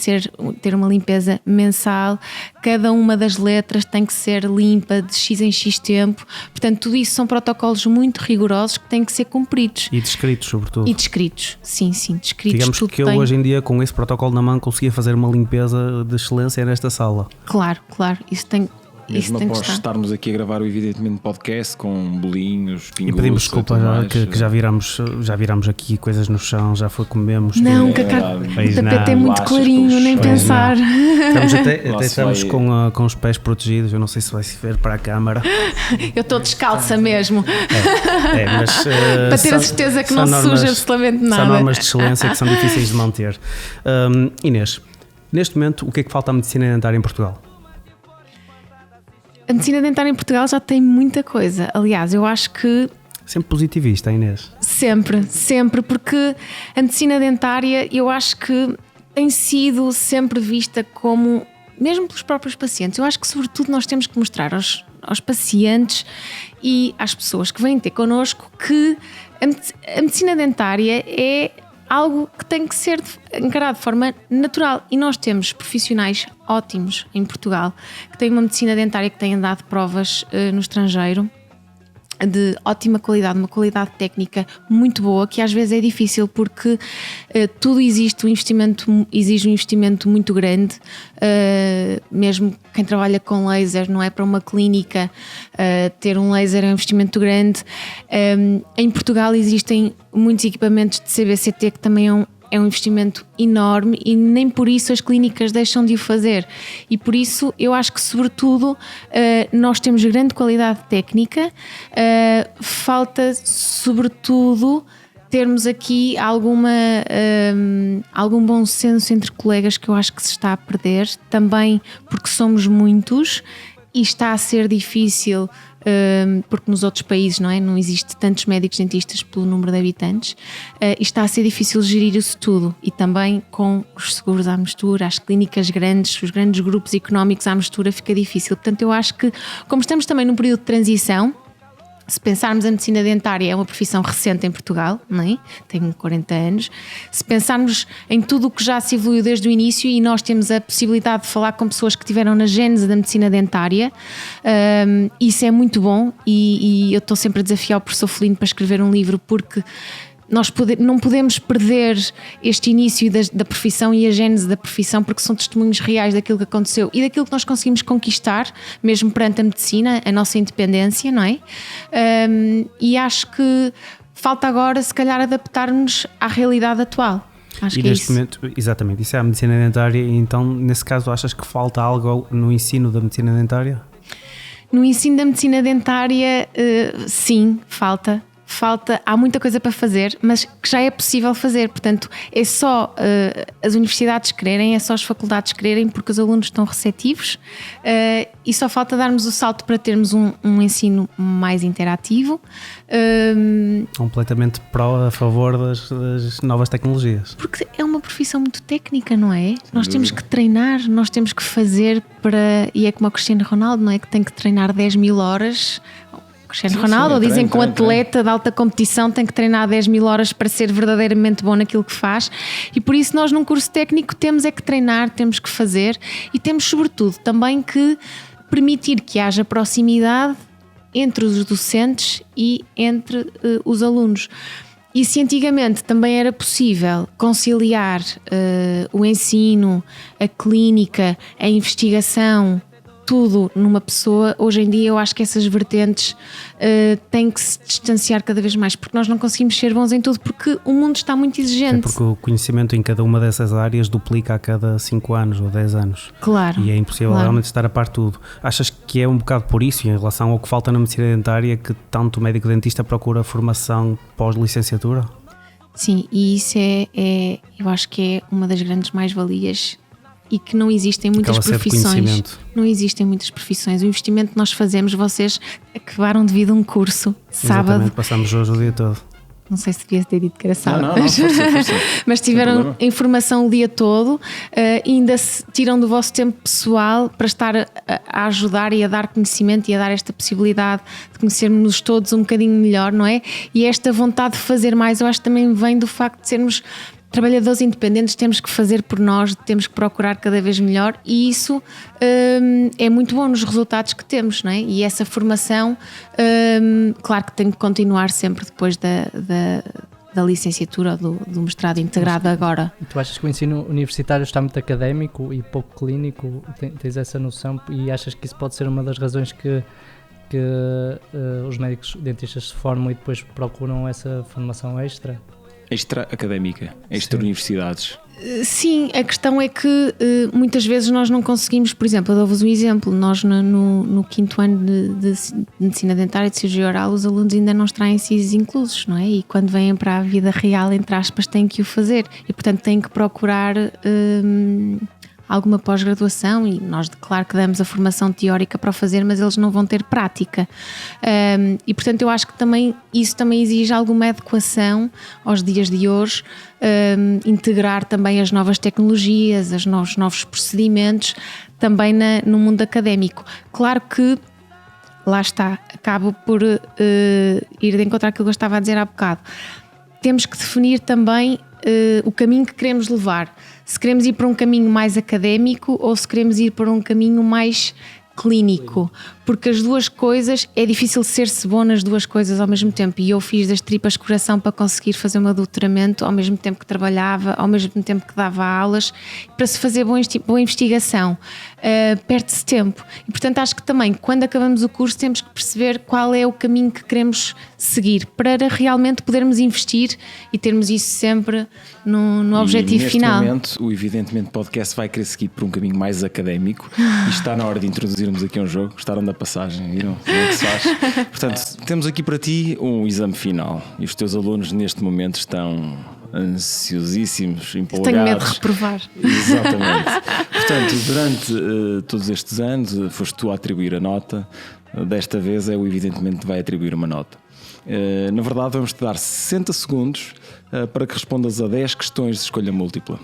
ter uma limpeza mensal, cada uma das letras tem que ser limpa de X em X tempo, portanto tudo isso são protocolos muito rigorosos que têm que ser cumpridos. E descritos sobretudo. E descritos, sim, descritos. Digamos que eu hoje em dia com esse protocolo na mão conseguia fazer uma limpeza de excelência nesta sala. Claro, isso tem... Mesmo após estarmos aqui a gravar o evidentemente podcast com bolinhos, pinguços. E pedimos desculpa que já viramos aqui coisas no chão, já comemos. Não, que o tapete é muito clarinho, nem pensar. Estamos com os pés protegidos, eu não sei se vai se ver para a câmara. Eu estou descalça mesmo. Mas para ter a certeza que não se suja absolutamente nada. São normas de excelência que são difíceis de manter. Inês, neste momento o que é que falta à medicina dentária em Portugal? A medicina dentária em Portugal já tem muita coisa. Aliás, eu acho que... Sempre positivista, Inês? Sempre, porque a medicina dentária eu acho que tem sido sempre vista como, mesmo pelos próprios pacientes, eu acho que sobretudo nós temos que mostrar aos pacientes e às pessoas que vêm ter connosco que a medicina dentária é algo que tem que ser encarado de forma natural, e nós temos profissionais ótimos em Portugal que têm uma medicina dentária que têm dado provas no estrangeiro de ótima qualidade, uma qualidade técnica muito boa, que às vezes é difícil porque tudo exige um investimento muito grande, mesmo quem trabalha com laser, não é? Para uma clínica ter um laser é um investimento grande. Em Portugal existem muitos equipamentos de CBCT que também é um investimento enorme e nem por isso as clínicas deixam de o fazer, e por isso eu acho que sobretudo nós temos grande qualidade técnica, falta sobretudo termos aqui algum bom senso entre colegas, que eu acho que se está a perder também porque somos muitos e está a ser difícil, porque nos outros países não existe tantos médicos dentistas pelo número de habitantes, e está a ser difícil gerir isso tudo, e também com os seguros à mistura, as clínicas grandes, os grandes grupos económicos à mistura, fica difícil. Portanto, eu acho que, como estamos também num período de transição, Se pensarmos a medicina dentária, é uma profissão recente em Portugal, não é? Tem 40 anos. Se pensarmos em tudo o que já se evoluiu desde o início, e nós temos a possibilidade de falar com pessoas que tiveram na gênese da medicina dentária, isso é muito bom, e eu estou sempre a desafiar o professor Felino para escrever um livro, porque nós não podemos perder este início da profissão e a gênese da profissão, porque são testemunhos reais daquilo que aconteceu e daquilo que nós conseguimos conquistar, mesmo perante a medicina, a nossa independência, não é? E acho que falta agora, se calhar, adaptar-nos à realidade atual. Acho e que neste é isso. momento, exatamente, isso é a medicina dentária, e então, nesse caso, achas que falta algo no ensino da medicina dentária? No ensino da medicina dentária, sim, falta, há muita coisa para fazer, mas que já é possível fazer. Portanto, é só as universidades quererem, é só as faculdades quererem, porque os alunos estão receptivos, e só falta darmos o salto para termos um ensino mais interativo. Completamente a favor das novas tecnologias. Porque é uma profissão muito técnica, não é? Nós temos que treinar, nós temos que fazer para... E é como o Cristiano Ronaldo, não é? Que tem que treinar 10.000 horas... Cristiano Ronaldo, ou dizem que um atleta de alta competição tem que treinar 10.000 horas para ser verdadeiramente bom naquilo que faz, e por isso nós num curso técnico temos é que treinar, temos que fazer, e temos sobretudo também que permitir que haja proximidade entre os docentes e entre os alunos. E se antigamente também era possível conciliar o ensino, a clínica, a investigação, tudo numa pessoa, hoje em dia eu acho que essas vertentes têm que se distanciar cada vez mais, porque nós não conseguimos ser bons em tudo, porque o mundo está muito exigente. É porque o conhecimento em cada uma dessas áreas duplica a cada 5 anos ou 10 anos. Claro. E é impossível realmente estar a par de tudo. Achas que é um bocado por isso, em relação ao que falta na medicina dentária, que tanto o médico dentista procura formação pós-licenciatura? Sim, e isso eu acho que é uma das grandes mais-valias, e que não existem muitas profissões. Não existem muitas profissões. O investimento que nós fazemos, vocês acabaram de vir de um curso sábado. Exatamente, passamos hoje o dia todo. Não sei se devia ter dito que era sábado. Não, força. Mas tiveram informação o dia todo, ainda se tiram do vosso tempo pessoal para estar a ajudar e a dar conhecimento e a dar esta possibilidade de conhecermos todos um bocadinho melhor, não é? E esta vontade de fazer mais, eu acho que também vem do facto de sermos trabalhadores independentes, temos que fazer por nós, temos que procurar cada vez melhor, e isso é muito bom nos resultados que temos, não é? E essa formação, claro que tem que continuar sempre depois da licenciatura ou do mestrado integrado agora. Tu achas que o ensino universitário está muito académico e pouco clínico? Tens essa noção, e achas que isso pode ser uma das razões que os médicos dentistas se formam e depois procuram essa formação extra? Extra-académica, extra-universidades. Sim, a questão é que muitas vezes nós não conseguimos, por exemplo, eu dou-vos um exemplo, nós no 5º ano de medicina dentária e de cirurgia oral, os alunos ainda não extraem sisos inclusos, não é? E quando vêm para a vida real, entre aspas, têm que o fazer, e portanto têm que procurar alguma pós-graduação, e nós claro que damos a formação teórica para o fazer, mas eles não vão ter prática, e portanto eu acho que isso também exige alguma adequação aos dias de hoje, integrar também as novas tecnologias, os novos procedimentos também no mundo académico. Claro que lá está, acabo por ir de encontro àquilo que eu estava a dizer há bocado. Temos que definir também o caminho que queremos levar. Se queremos ir para um caminho mais académico ou se queremos ir para um caminho mais clínico, porque as duas coisas, é difícil ser-se bom nas duas coisas ao mesmo tempo, e eu fiz das tripas coração para conseguir fazer o meu doutoramento ao mesmo tempo que trabalhava, ao mesmo tempo que dava aulas. Para se fazer boa investigação, perde-se tempo, e portanto acho que também quando acabamos o curso temos que perceber qual é o caminho que queremos seguir para realmente podermos investir e termos isso sempre no objetivo final. Neste momento o Evidentemente Podcast vai querer seguir por um caminho mais académico, e está na hora de introduzirmos aqui um jogo. Gostaram da passagem? Viram como é que se faz? Portanto, temos aqui para ti um exame final, e os teus alunos neste momento estão ansiosíssimos, empolgados. Tenho medo de reprovar. Exatamente. Portanto, durante todos estes anos foste tu a atribuir a nota. Desta vez é o Evidentemente que vai atribuir uma nota. Na verdade, vamos-te dar 60 segundos para que respondas a 10 questões de escolha múltipla.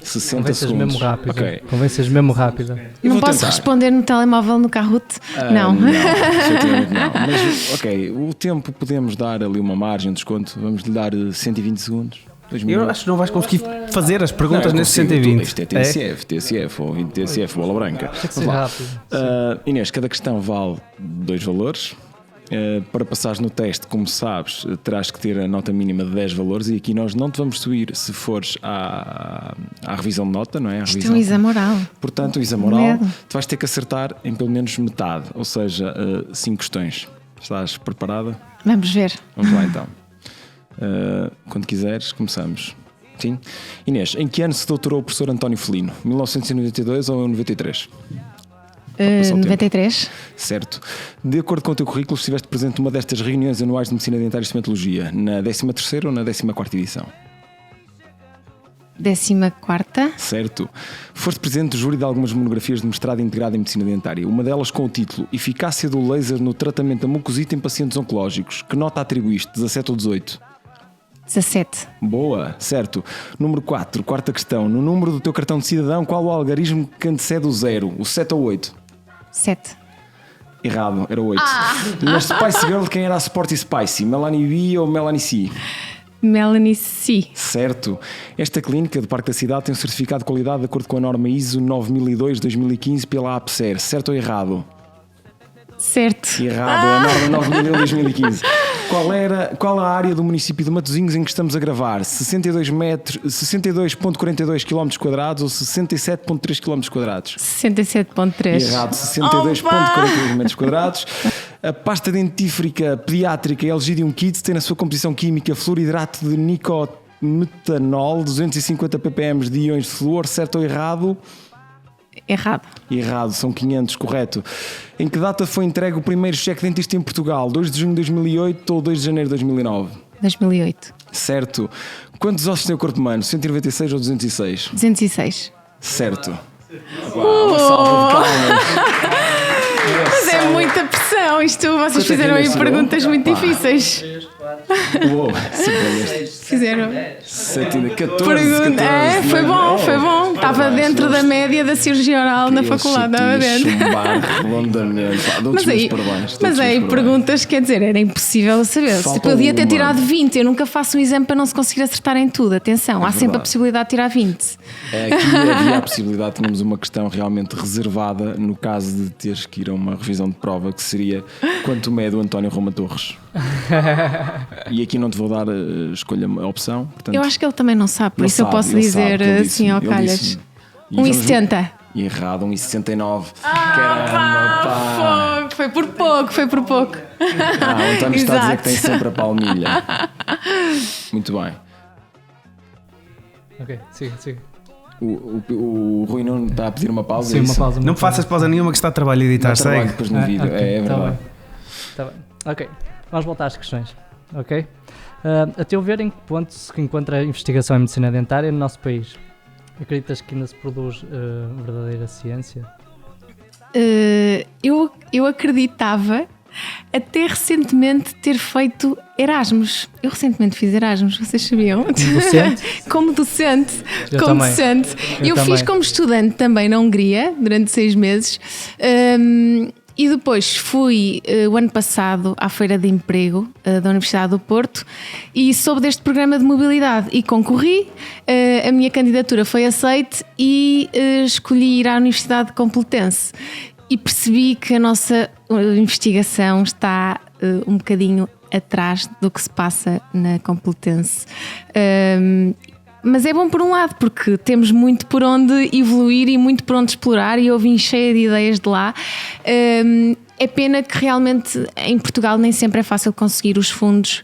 60 Convenças segundos. mesmo rápido. Ok. Convenças mesmo rápido. Eu Não vou posso tentar. responder no telemóvel no Kahoot? Não. Não, efetivamente não. Mas, ok, o tempo podemos dar ali uma margem de desconto. Vamos lhe dar 120 segundos. 2 Eu minutos. acho que não vais conseguir fazer as perguntas Não, eu nesse consigo. 120. Isto é TSF ou 20 TSF, bola branca. Tem que ser Vamos lá. rápido. Inês, cada questão vale 2 valores. Para passares no teste, como sabes, terás que ter a nota mínima de 10 valores e aqui nós não te vamos subir se fores à revisão de nota, não é? Isto é um exame oral. Portanto, o exame oral, Medo. tu vais ter que acertar em pelo menos metade, ou seja, 5 questões. Estás preparada? Vamos ver. Vamos lá então. Quando quiseres, começamos. Sim? Inês, em que ano se doutorou o professor António Felino? 1992 ou 93? Passou o tempo. 93. Certo. De acordo com o teu currículo, estiveste presente numa destas reuniões anuais de Medicina Dentária e Estomatologia, na 13ª ou na 14ª edição? 14ª. Certo. Foste presidente do júri de algumas monografias de mestrado integrado em Medicina Dentária, uma delas com o título Eficácia do laser no tratamento da mucosite em pacientes oncológicos. Que nota atribuíste? 17 ou 18? 17. Boa, certo. Número 4, quarta questão. No número do teu cartão de cidadão, qual o algarismo que antecede o 0? O 7 ou 8? 7. Errado, era 8. Nas Spice Girl, quem era a Sporty Spicy? Melanie B ou Melanie C? Melanie C. Certo. Esta clínica de Parque da Cidade tem um certificado de qualidade de acordo com a norma ISO 9002-2015 pela APSER. Certo ou errado? Certo. Errado, é a norma 9001-2015. Qual a área do município de Matosinhos em que estamos a gravar? 62,42 km quadrados ou 67,3 km quadrados? 67.3. Errado, 62,42 metros quadrados. A pasta dentífrica pediátrica Elgidium Kids tem na sua composição química fluoridrato de nicometanol, 250 ppm de íons de flúor. Certo ou errado? Errado. Errado, são 500, correto. Em que data foi entregue o primeiro cheque dentista em Portugal? 2 de junho de 2008 ou 2 de janeiro de 2009? 2008. Certo. Quantos ossos tem o corpo humano? 196 ou 206? 206. Certo. Uau, uma salva de palmas. Mas é muita pressão. Isto, vocês Quanto é que fizeram aí Inês tirou? perguntas muito Pá. difíceis. Uou, Fizeram. 14, 14. Foi bom, foi bom. Estava dentro da média da cirurgia oral na faculdade. Estava dentro. Mas aí perguntas, quer dizer, era impossível saber. Falta Se podia ter uma. tirado 20, eu nunca faço um exame para não se conseguir acertar em tudo. Atenção, há sempre a verdade. possibilidade de tirar 20. Aqui havia a possibilidade, tínhamos uma questão realmente reservada no caso de teres que ir a uma revisão de prova, que seria quanto mede o António Roma Torres. E aqui não te vou dar escolha a opção. Portanto, Eu acho que ele também não sabe, por ele isso eu sabe, posso ele dizer sabe, ele assim disse-me, ao ele calhas. disse-me. E vamos- 1,70. Errado, 1,69. Caramba, pá. Fogo, foi por pouco, foi por pouco. O António está a dizer que tem Exato. sempre a palmilha. Muito bem. Ok, siga, siga. O Rui não está a pedir uma pausa. Sim, é uma isso? pausa. Não faças pausa nenhuma que está a trabalho de editar, Dá trabalho segue. depois no vídeo. ok, É tá verdade. bem. Tá bem. Ok, vamos voltar às questões. Ok? A teu ver, em que ponto se encontra a investigação em medicina dentária no nosso país? Acreditas que ainda se produz verdadeira ciência? Eu acreditava até recentemente ter feito Erasmus. Eu recentemente fiz Erasmus, vocês sabiam? Como docente? Como docente. Eu como também. docente. Eu Eu fiz também. como estudante também na Hungria durante 6 meses. E depois fui o ano passado à Feira de Emprego da Universidade do Porto e soube deste programa de mobilidade e concorri. A minha candidatura foi aceite e escolhi ir à Universidade Complutense. E percebi que a nossa investigação está um bocadinho atrás do que se passa na Complutense. Mas é bom por um lado, porque temos muito por onde evoluir e muito por onde explorar, e eu vim cheia de ideias de lá. É pena que realmente em Portugal nem sempre é fácil conseguir os fundos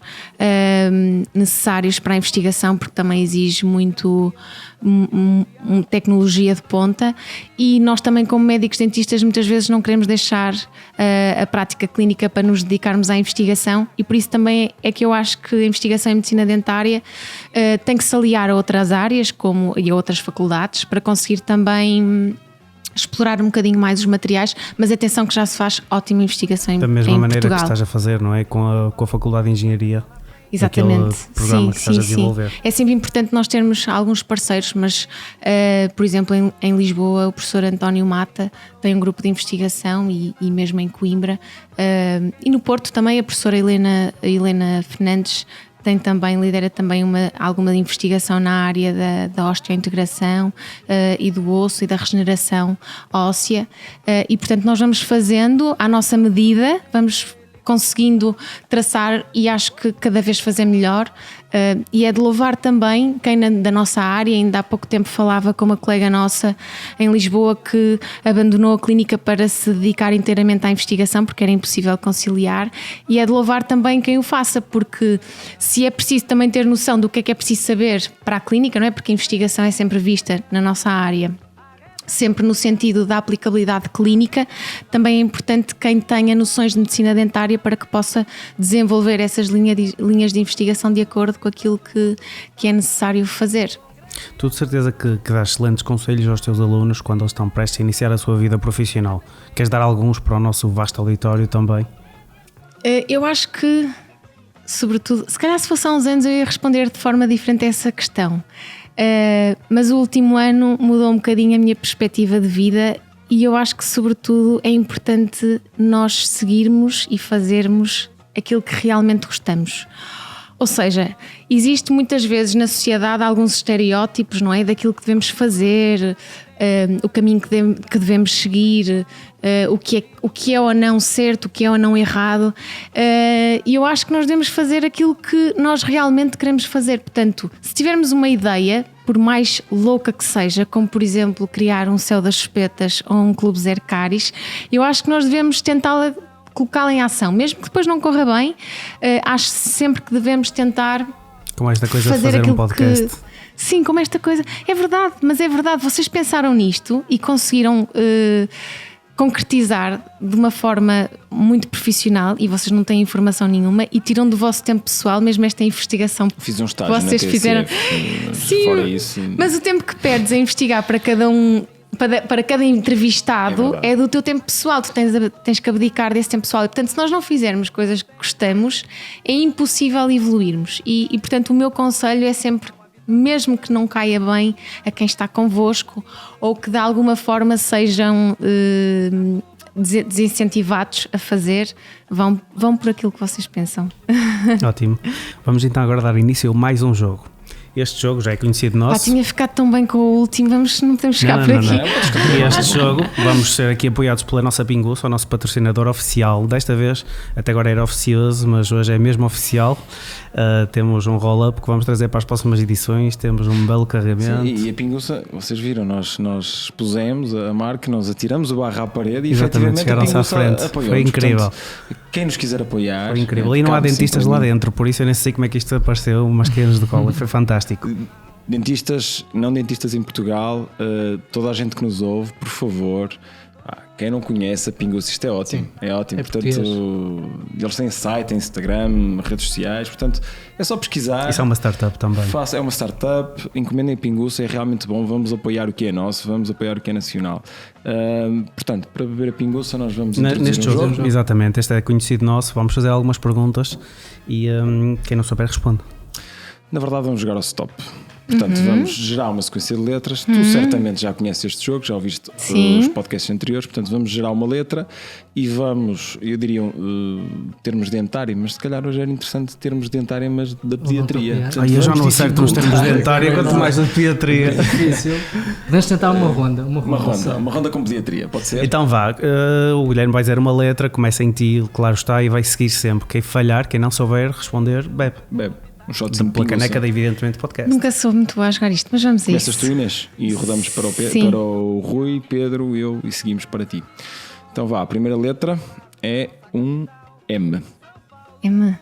necessários para a investigação, porque também exige muito tecnologia de ponta, e nós também, como médicos dentistas, muitas vezes não queremos deixar a prática clínica para nos dedicarmos à investigação, e por isso também é que eu acho que a investigação em medicina dentária tem que se aliar a outras áreas e a outras faculdades para conseguir também explorar um bocadinho mais os materiais, mas atenção que já se faz ótima investigação Da em mesma maneira Portugal. que estás a fazer, não é? Com a Faculdade de Engenharia. Exatamente. programa que estás a desenvolver. É sempre importante nós termos alguns parceiros, mas, por exemplo, em Lisboa, o professor António Mata tem um grupo de investigação e mesmo em Coimbra. E no Porto também a professora Helena Fernandes lidera também alguma investigação na área da osteointegração e do osso e da regeneração óssea. E, portanto, nós vamos fazendo à nossa medida, vamos conseguindo traçar e acho que cada vez fazer melhor. E é de louvar também quem da nossa área, ainda há pouco tempo falava com uma colega nossa em Lisboa que abandonou a clínica para se dedicar inteiramente à investigação porque era impossível conciliar, e é de louvar também quem o faça, porque se é preciso também ter noção do que é preciso saber para a clínica, não é? Porque a investigação é sempre vista na nossa área sempre no sentido da aplicabilidade clínica, também é importante quem tenha noções de medicina dentária para que possa desenvolver essas linhas de investigação de acordo com aquilo que é necessário fazer. Tu de certeza que dás excelentes conselhos aos teus alunos quando eles estão prestes a iniciar a sua vida profissional. Queres dar alguns para o nosso vasto auditório também? Eu acho que, sobretudo, se calhar se fosse há uns anos eu ia responder de forma diferente a essa questão. Mas o último ano mudou um bocadinho a minha perspectiva de vida e eu acho que sobretudo é importante nós seguirmos e fazermos aquilo que realmente gostamos. Ou seja, existe muitas vezes na sociedade alguns estereótipos, não é? Daquilo que devemos fazer, o caminho que devemos seguir, o que é ou não certo, o que é ou não errado. E eu acho que nós devemos fazer aquilo que nós realmente queremos fazer. Portanto, se tivermos uma ideia, por mais louca que seja, como por exemplo criar um Céu das Suspetas ou um Clube Zero Cáries, eu acho que nós devemos tentá-la colocá-la em ação, mesmo que depois não corra bem. Acho sempre que devemos tentar como esta coisa de fazer um podcast. Sim, como esta coisa. É verdade, mas é verdade. Vocês pensaram nisto e conseguiram concretizar de uma forma muito profissional e vocês não têm informação nenhuma e tiram do vosso tempo pessoal, mesmo esta investigação. Fiz um estágio vocês na TSF, fizeram. Sim, fora isso. Mas o tempo que perdes a investigar para cada um, para cada entrevistado é do teu tempo pessoal, tu tens que abdicar desse tempo pessoal e, portanto, se nós não fizermos coisas que gostamos é impossível evoluirmos e portanto o meu conselho é sempre, mesmo que não caia bem a quem está convosco ou que de alguma forma sejam desincentivados a fazer, vão por aquilo que vocês pensam. Ótimo. Vamos então agora dar início a mais um jogo. Este jogo já é conhecido nosso. Tinha ficado tão bem com o último, não podemos chegar por aqui. Não. Este jogo, vamos ser aqui apoiados pela nossa Pinguça, o nosso patrocinador oficial. Desta vez, até agora era oficioso, mas hoje é mesmo oficial. Temos um roll-up que vamos trazer para as próximas edições. Temos um belo carregamento. Sim, e a Pinguça, vocês viram, nós expusemos a marca, nós atiramos o barro à parede e exatamente, efetivamente chegaram-se à frente. Foi incrível. Portanto, quem nos quiser apoiar. Foi incrível. E não há dentistas lá dentro, por isso eu nem sei como é que isto apareceu, umas queiras de cola. Foi fantástico. Dentistas, não dentistas em Portugal, toda a gente que nos ouve, por favor, quem não conhece a Pinguça, isto é ótimo. Sim, é ótimo. Portanto, eles têm site, têm Instagram, redes sociais, portanto, é só pesquisar. Isso é uma startup também. É uma startup, encomendem a Pinguça, é realmente bom, vamos apoiar o que é nosso, vamos apoiar o que é nacional. Portanto, para beber a Pinguça nós vamos neste jogo. Exatamente, este é conhecido nosso, vamos fazer algumas perguntas e quem não souber responde. Na verdade vamos jogar ao stop. Portanto, vamos gerar uma sequência de letras. Tu certamente já conheces este jogo, já ouviste os podcasts anteriores. Portanto, vamos gerar uma letra e vamos, eu diria, termos dentária, mas se calhar hoje era interessante termos dentária, mas da pediatria. Portanto, eu já não acerto nos termos de dentária, quanto mais da pediatria. É difícil. Podemos tentar uma ronda com pediatria, pode ser? Então vá, o Guilherme vai dizer uma letra, começa em ti, claro está, e vai seguir sempre. Quem falhar, quem não souber responder, bebe. Um shotzinho pela caneca da Evidentemente Podcast. Nunca sou muito boa a jogar isto, mas vamos a isso. Começas tu, Inês, e rodamos para o Rui, Pedro, eu e seguimos para ti. Então vá, a primeira letra é um M. M.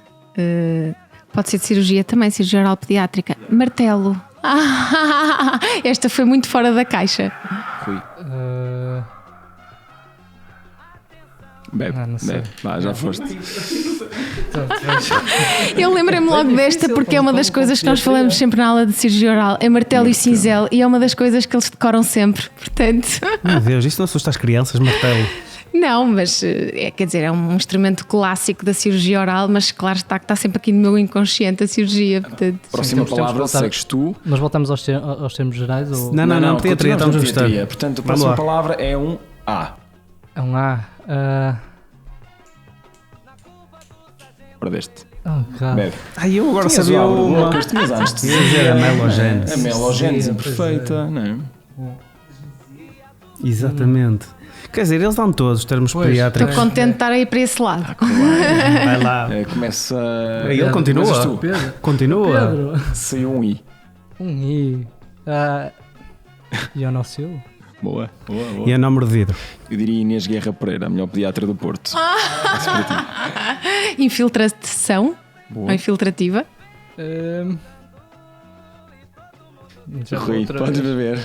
Pode ser de cirurgia também, cirurgia oral pediátrica. Martelo. Esta foi muito fora da caixa. Rui. Bebe. Vá, já foste. Eu lembrei-me logo desta porque é uma das coisas que nós falamos sempre na aula de cirurgia oral. É martelo e cinzel e é uma das coisas que eles decoram sempre. Portanto, meu Deus, isto não assusta as crianças, martelo. Não, mas quer dizer, é um instrumento clássico da cirurgia oral, mas claro está sempre aqui no meu inconsciente a cirurgia. Portanto. Próxima Sim, palavra, voltar. segues tu. Nós voltamos aos termos gerais? Ou... Não, teatria, estamos a continuamos na gostar. teatria. Portanto, a Vamos próxima lá. palavra é um A. É um A. Perdeste. God. Bebe. Ai, eu agora Tinhas sabia o abro de uma. bocas, tinhas antes de Ia dizer a melogênese. A melogênese Sim, perfeita, não é? Exatamente. Quer dizer, eles dão todos os termos Pois. pediátricos. Estou contente de estar aí para esse lado. Vai lá. Começa. Ele continua. Começas tu. Pedro. Continua. Pedro. Saiu um I. Um I. Ionocil? Boa. E é número de vidro. Eu diria Inês Guerra Pereira, a melhor pediatra do Porto. Esse para ti. Infiltração ou Boa. infiltrativa. Já vou Rui, outra podes vez. beber.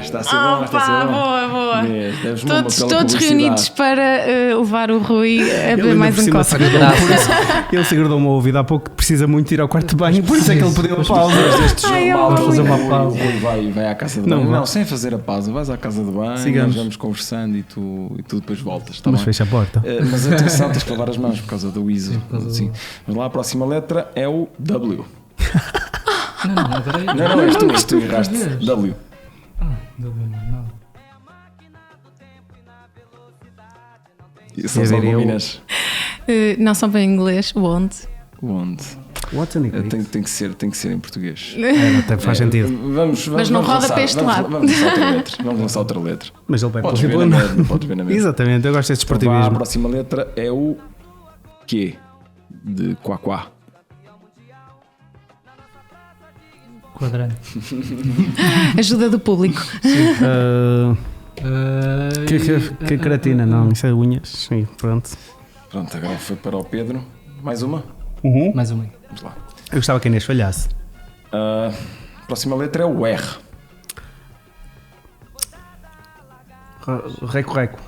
Está a ser bom, está a ser bom. boa. Inês, deves-me uma Todos pela publicidade. reunidos para levar o Rui a beber ainda mais por um cima copo. Ele segredou uma ouvido há pouco que precisa muito ir ao quarto de banho, por isso é que ele pediu a pausa. Este jogo, Ai, malta, eu fazer uma o pausa. Rui vai à casa de Não, banho. vá. Não, sem fazer a pausa, vais à casa de banho, Sigamos. nós vamos conversando e tu depois voltas, tá Mas bem? fecha a porta. Mas atenção, tens que lavar as mãos por causa do ISO. causa do- Sim. Mas lá a próxima letra é o W. Não, agora é. Não, és tu erraste. W. Não. E são Eu só diria o- combinas. Não são bem em inglês, onde? Onde? What's an English? Tem que ser em português. Até faz sentido. Mas não roda para este lado. Vamos lançar outra letra. Mas ele vai Podes pelo ver na ritmo. mesma. Podes ver na mesma. Exatamente, eu gosto deste Então vá, a esportivismo. próxima letra é o Q. De Quaquá. Quadrante. Ajuda do público. Que cretina, não, isso é unhas. Sim, pronto. Pronto, agora foi para o Pedro. Mais uma? Mais uma. Vamos lá. Eu gostava que a Inês falhasse. A próxima letra é o R. Reco.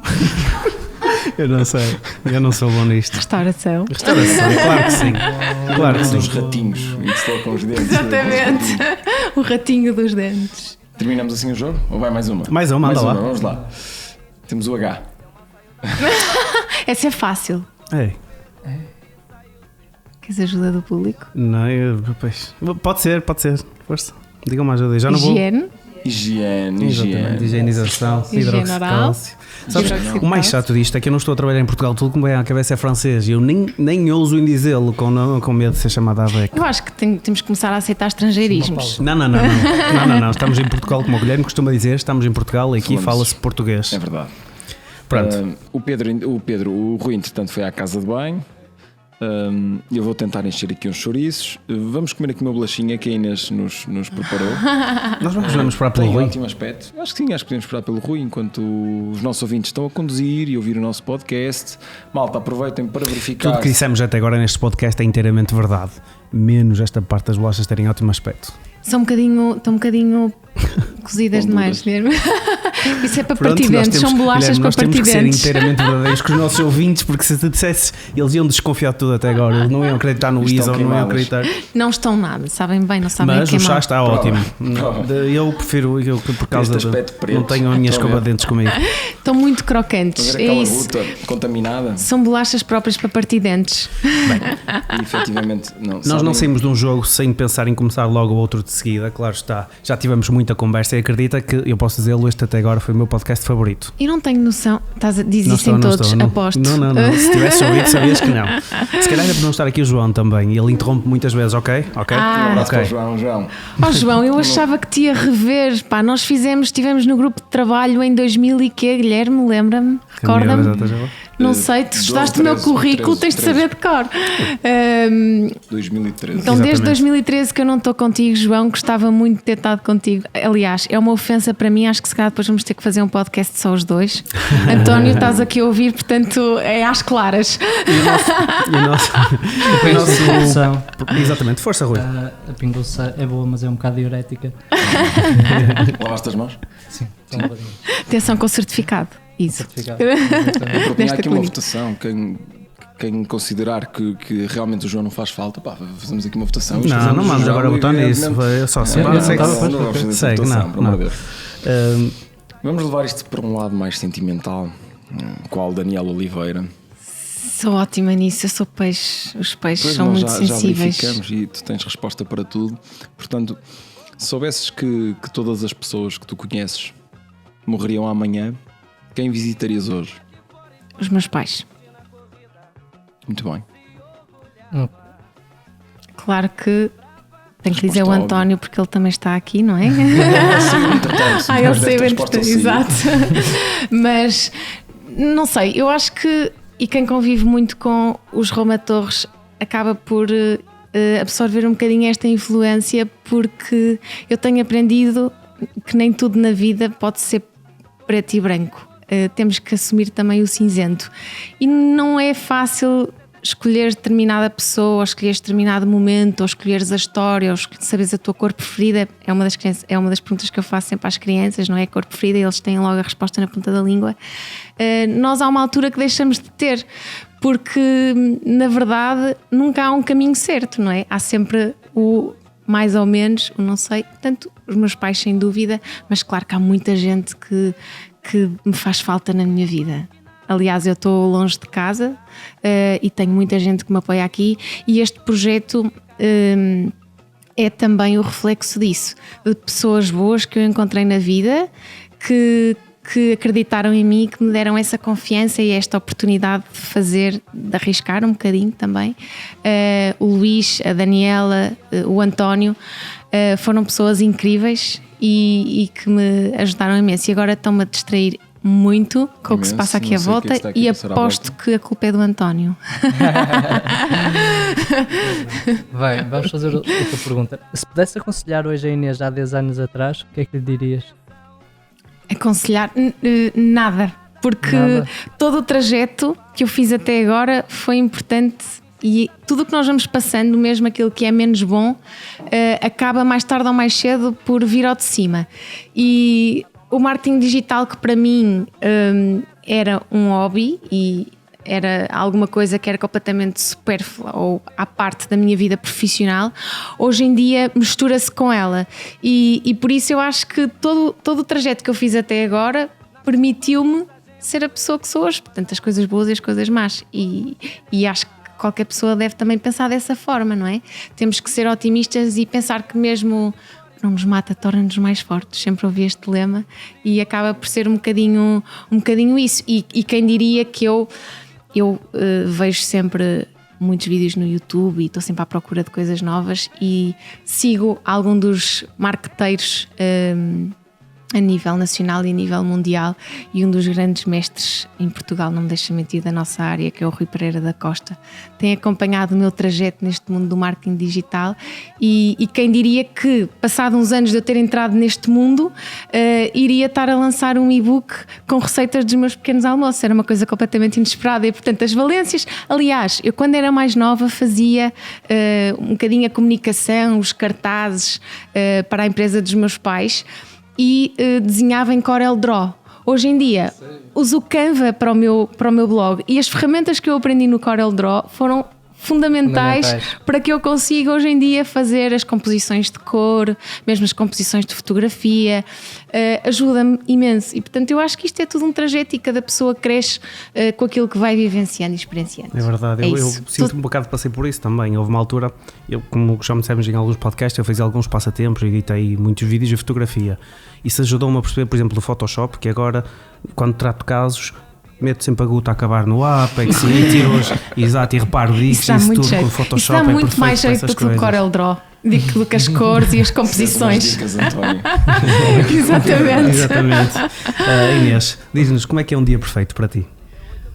Eu não sei, eu não sou bom nisto. Restauração. Restauração, claro que sim. Claro que Dos sim. ratinhos. E que se tocam os dentes. Exatamente. O ratinho dos dentes. Terminamos assim o jogo? Ou vai mais uma? Mais uma, anda lá. Vamos lá. Temos o H. Essa é fácil. Ei, Queres ajuda do público? não, pois. Pode ser. Força. Digam mais ajuda. Já não vou. Higiene. Higiene. Exatamente, higienização, Higiene oral. hidroxicálcio. Sabes, Hidroxicálcio. o mais chato disto é que eu não estou a trabalhar em Portugal, tudo que me vem à cabeça é francês e eu nem ouso em dizê-lo com medo de ser chamado à beca. Eu acho que temos que começar a aceitar estrangeirismos. Não, estamos em Portugal, como o Guilherme costuma dizer, estamos em Portugal e aqui Falamos. fala-se português. É verdade. Pronto. O Rui, entretanto, foi à casa de banho. Eu vou tentar encher aqui uns chouriços. Vamos comer aqui uma bolachinha que a Inês nos preparou. Nós vamos esperar pelo Tem Rui. ótimo aspecto. Acho que sim, acho que podemos esperar pelo Rui enquanto os nossos ouvintes estão a conduzir e ouvir o nosso podcast. Malta, aproveitem para verificar. Tudo que dissemos até agora neste podcast é inteiramente verdade, menos esta parte das bolachas terem ótimo aspecto. Estão um bocadinho cozidas Estão demais duras. mesmo. Isso é para Pronto, partir nós dentes, são temos- bolachas Guilherme, para nós temos partir que ser dentes. inteiramente verdadeiros com os nossos ouvintes, porque se tu dissesses, eles iam desconfiar de tudo até agora, eles não iam acreditar no Estão ISO, não iam queimadas. acreditar. Não estão nada, sabem bem, não sabem Mas o que é o chá mau. está Prova. ótimo. Prova. Eu prefiro, por causa Este aspecto preto. não tenho a minha Estou a escova ver. de dentes comigo. Estão muito Estão a crocantes, ver é aquela isso. ruta contaminada? São bolachas próprias para partir dentes. E efetivamente não. Nós não sabem- saímos de um jogo sem pensar em começar logo o outro de seguida, claro está. Já tivemos muita conversa e acredita que, eu posso dizê-lo, este até agora foi o meu podcast favorito. Eu não tenho noção, diz Não isso em todos, não. aposto. Não. Se tivesse ouvido, sabias que não. Se calhar é por não estar aqui o João também. E ele interrompe muitas vezes, ok? Ok? Ah. Um abraço Ok. para o João. Oh João, eu achava que te ia rever. Pá, nós estivemos no grupo de trabalho em 2000 e quê, Guilherme? Lembra-me? Recorda-me? Não sei, tu estudaste o meu 13, currículo, 13, tens de saber de cor. 2013. Então, desde Exatamente. 2013 que eu não estou contigo, João, gostava muito de ter estado contigo. Aliás, é uma ofensa para mim, acho que se calhar depois vamos ter que fazer um podcast só os dois. António, estás aqui a ouvir, portanto, é às claras. E o nosso. Expressão. Exatamente, força, Rui. A pinguça é boa, mas é um bocado diurética. Lavaste as mãos? Sim, só um bocadinho. Atenção com certificado. Isso. Certificado. Eu propunha Nesta aqui uma clínica. votação. Quem considerar que realmente o João não faz falta, pá, fazemos aqui uma votação. Não mandes agora botar nisso. Foi só se não, segue. não, Não vamos fazer essa Segue, votação, não, pelo amor de não. Deus. Vamos levar isto para um lado mais sentimental Qual Daniel Oliveira? Sou ótima nisso, eu sou peixe. Os peixes Pois são nós muito já sensíveis. verificamos e tu tens resposta para tudo. Portanto, se soubesses que todas as pessoas que tu conheces morreriam amanhã, quem visitarias hoje? Os meus pais. Muito bem. Claro que tenho que Resposta dizer o óbvia. António porque ele também está aqui, não é? Ele saiu entretanto, exato. Mas não sei, eu acho que, e quem convive muito com os Roma Torres acaba por absorver um bocadinho esta influência, porque eu tenho aprendido que nem tudo na vida pode ser preto e branco. Temos que assumir também o cinzento. E não é fácil escolher determinada pessoa, ou escolher determinado momento, ou escolheres a história, ou saberes a tua cor preferida. É uma das perguntas que eu faço sempre às crianças, não é? A cor preferida, e eles têm logo a resposta na ponta da língua. Nós há uma altura que deixamos de ter, porque na verdade nunca há um caminho certo, não é? Há sempre o mais ou menos, o não sei. Portanto, os meus pais sem dúvida, mas claro que há muita gente que me faz falta na minha vida. Aliás, eu estou longe de casa e tenho muita gente que me apoia aqui, e este projeto é também o reflexo disso, de pessoas boas que eu encontrei na vida, que acreditaram em mim, que me deram essa confiança e esta oportunidade de arriscar um bocadinho também. O Luís, a Daniela, o António foram pessoas incríveis e que me ajudaram imenso, e agora estão-me a distrair muito com o que se passa aqui à volta, e aposto que a culpa é do António. Bem, vamos fazer outra pergunta. Se pudesse aconselhar hoje a Inês há 10 anos atrás, o que é que lhe dirias? Aconselhar nada, porque todo o trajeto que eu fiz até agora foi importante, e tudo o que nós vamos passando, mesmo aquilo que é menos bom, acaba mais tarde ou mais cedo por vir ao de cima. E o marketing digital, que para mim era um hobby e era alguma coisa que era completamente supérflua ou à parte da minha vida profissional, hoje em dia mistura-se com ela, e por isso eu acho que todo o trajeto que eu fiz até agora permitiu-me ser a pessoa que sou hoje, portanto as coisas boas e as coisas más, e acho que qualquer pessoa deve também pensar dessa forma, não é? Temos que ser otimistas e pensar que mesmo não nos mata, torna-nos mais fortes. Sempre ouvi este lema e acaba por ser um bocadinho isso. E quem diria que eu vejo sempre muitos vídeos no YouTube e estou sempre à procura de coisas novas, e sigo algum dos marqueteiros a nível nacional e a nível mundial, e um dos grandes mestres em Portugal, não me deixa mentir, da nossa área, que é o Rui Pereira da Costa, tem acompanhado o meu trajeto neste mundo do marketing digital, e quem diria que, passado uns anos de eu ter entrado neste mundo, iria estar a lançar um e-book com receitas dos meus pequenos almoços. Era uma coisa completamente inesperada, e portanto as valências, aliás, eu quando era mais nova fazia um bocadinho a comunicação, os cartazes para a empresa dos meus pais, e desenhava em Corel Draw. Hoje em dia uso o Canva para o meu blog, e as ferramentas que eu aprendi no Corel Draw foram fundamentais para que eu consiga hoje em dia fazer as composições de cor, mesmo as composições de fotografia. Ajuda-me imenso, e portanto eu acho que isto é tudo um trajeto, e cada pessoa cresce com aquilo que vai vivenciando e experienciando. É verdade, eu sinto um bocado, passei por isso também. Houve uma altura, como já me dissemos em alguns podcasts, eu fiz alguns passatempos, editei muitos vídeos de fotografia. Isso ajudou-me a perceber, por exemplo, do Photoshop, que agora, quando trato casos, meto sempre a gota a acabar no Apex e tiro exato, e reparo disso, isso tudo com o Photoshop. Isso dá muito mais jeito do que o Corel Draw, do que as cores e as composições. Dicas, António. Exatamente. Inês, diz-nos, como é que é um dia perfeito para ti?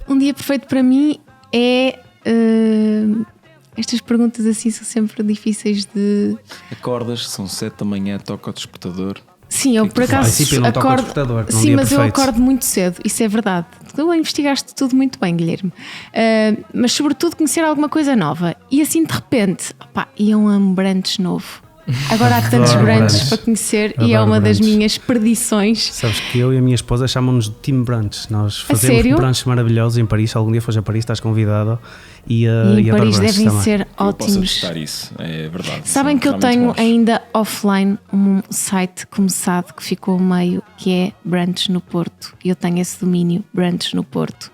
Um dia perfeito para mim é... estas perguntas assim são sempre difíceis de... Acordas, são 7 da manhã, toca o despertador. Sim, eu por acaso acordo. Sim, mas eu acordo muito cedo, isso é verdade. Tu investigaste tudo muito bem, Guilherme. Mas sobretudo conhecer alguma coisa nova. E assim de repente, ia um Ambrantes novo. Agora há tantos Adoro brunches brunch. para conhecer e Adoro é uma das brunch. minhas perdições. Sabes que eu e a minha esposa chamam-nos de Team Brunch. Nós A fazemos sério? brunches maravilhosos em Paris. Se algum dia fores a Paris, estás convidado. E E em adoro Paris brunches devem também. ser Eu posso ótimos. atestar isso, é verdade. Sabem São que eu realmente tenho bons. ainda offline um site começado que ficou meio, que é Brunch no Porto. E eu tenho esse domínio, Brunch no Porto.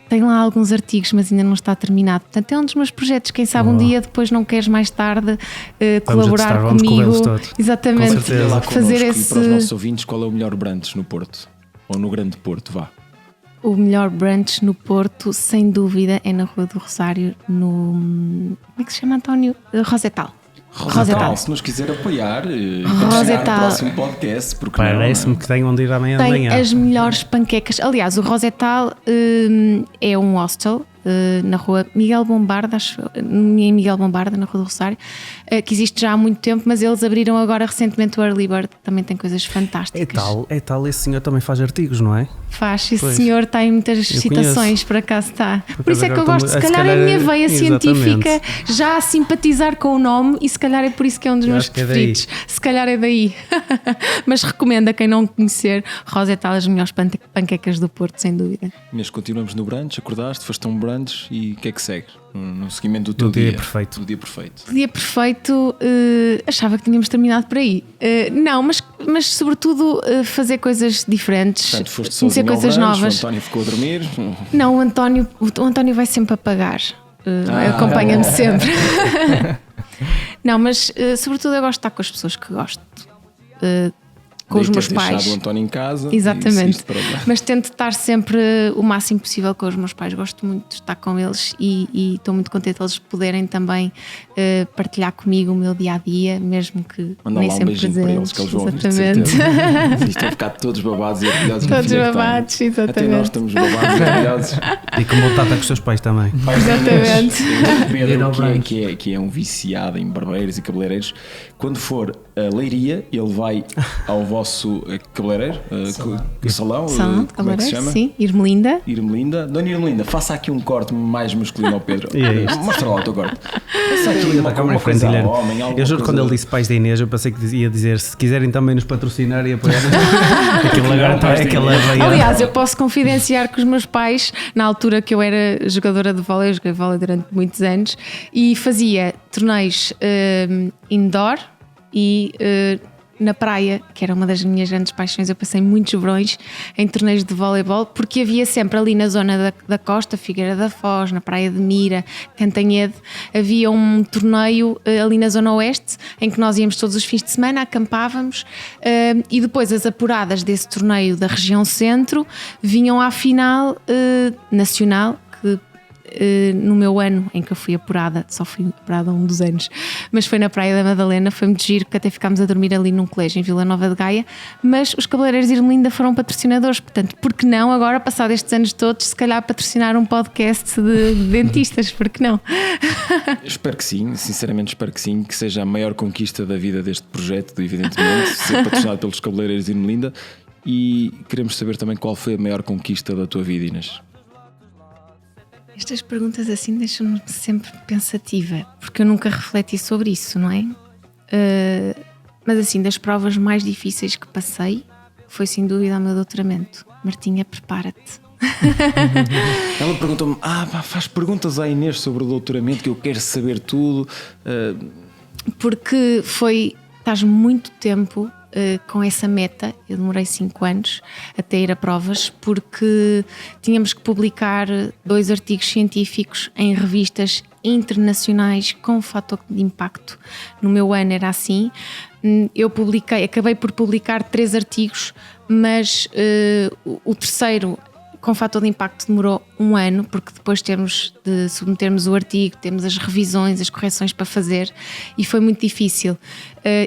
Tem lá alguns artigos, mas ainda não está terminado. Portanto, é um dos meus projetos. Quem sabe um Boa. dia, depois não queres mais tarde a colaborar testar, vamos comigo. corrê-los todos. Exatamente. Com certeza. Diga lá Fazer connosco esse. E para os nossos ouvintes, qual é o melhor brunch no Porto? Ou no Grande Porto, vá. O melhor brunch no Porto, sem dúvida, é na Rua do Rosário, no. Como é que se chama, António? Rosetal. Rosetal. Se nos quiser apoiar e Rosetal. patrocinar o próximo podcast, porque Parece-me que tenho onde ir amanhã de Tem manhã. as melhores panquecas. Aliás, o Rosetal é um hostel na rua Miguel Bombarda, em Miguel Bombarda, na Rua do Rosário, que existe já há muito tempo, mas eles abriram agora recentemente o Early Bird, que também tem coisas fantásticas. É tal, esse senhor também faz artigos, não é? Faz, esse Pois. senhor tem muitas Eu citações, conheço. por acaso está. Por acaso isso é que eu agora gosto, estou- se se calhar é a calhar minha é- veia exatamente. científica já a simpatizar com o nome e se calhar é por isso que é um dos Eu meus acho que é preferidos. Se calhar é daí. Mas recomendo a quem não conhecer Rosetal, as melhores panquecas do Porto, sem dúvida. Mas continuamos no brunch, acordaste, foste a um brunch e o que é que segue? No seguimento do teu Do dia perfeito. Do dia perfeito. O dia perfeito, achava que tínhamos terminado por aí. Não, mas sobretudo fazer coisas diferentes, Portanto, foste conhecer sozinho ao coisas brunch, novas. o António ficou a dormir. Não, o António vai sempre a pagar. Acompanha-me sempre. Não, mas sobretudo eu gosto de estar com as pessoas que gosto. Com Daí os meus teres deixado pais. o António em casa. Exatamente. E seguiste para o brunch. Mas tento estar sempre o máximo possível com os meus pais. Gosto muito de estar com eles e estou muito contente de eles poderem também partilhar comigo o meu dia a dia, mesmo que Manda nem lá um sempre beijinho para eles presentes. que eles vão ouvir, de Exatamente. certeza. Isto vai ficar todos babados e orgulhosos. no Todos filho que têm. babados, Até exatamente. nós estamos babados e orgulhosos. E com vontade com os teus pais também. Exatamente. Ir ao Pedro, brunch. que é um viciado em barbeiros e cabeleireiros, quando for a Leiria, ele vai ao vosso cabeleireiro, salão, São de como é que se cabeleireiros, chama? sim. Irmelinda. Irmelinda. Dona Irmelinda, faça aqui um corte mais masculino ao Pedro. E é isto. Mostra lá o teu corte. Faça aqui uma Câmara em frente, coisa ao Guilherme. homem, alguma Eu juro que quando coisa- ele disse pais da Inês, eu pensei que ia dizer se quiserem também nos patrocinar e apoiar. Aquilo agora está pais da aquela Inês. veia. Aliás, eu posso confidenciar que os meus pais, na altura que eu era jogadora de vôlei, eu joguei vôlei durante muitos anos e fazia torneios indoor e na praia, que era uma das minhas grandes paixões. Eu passei muitos verões em torneios de voleibol, porque havia sempre ali na zona da costa, Figueira da Foz, na praia de Mira, Cantanhede, havia um torneio ali na zona oeste, em que nós íamos todos os fins de semana, acampávamos, e depois as apuradas desse torneio da região centro vinham à final nacional, que no meu ano em que eu fui apurada, só fui apurada há um dos anos, mas foi na Praia da Madalena, foi muito giro, porque até ficámos a dormir ali num colégio em Vila Nova de Gaia, mas os cabeleireiros de Irmelinda foram patrocinadores, portanto, por que não agora, passado estes anos todos, se calhar patrocinar um podcast de dentistas, por que não? Espero que sim, sinceramente espero que sim, que seja a maior conquista da vida deste projeto, evidentemente, ser patrocinado pelos cabeleireiros de Irmelinda. E queremos saber também qual foi a maior conquista da tua vida, Inês. Estas perguntas assim deixam-me sempre pensativa, porque eu nunca refleti sobre isso, não é? Mas assim, das provas mais difíceis que passei foi sem dúvida o meu doutoramento. Martinha, prepara-te. Ela perguntou-me: faz perguntas à Inês sobre o doutoramento, que eu quero saber tudo. Porque estás muito tempo com essa meta. Eu demorei 5 anos até ir a provas, porque tínhamos que publicar 2 artigos científicos em revistas internacionais com fator de impacto. No meu ano era assim. Eu acabei por publicar 3 artigos, mas o terceiro com fator de impacto demorou 1 ano, porque depois temos de submetermos o artigo, temos as revisões, as correções para fazer, e foi muito difícil.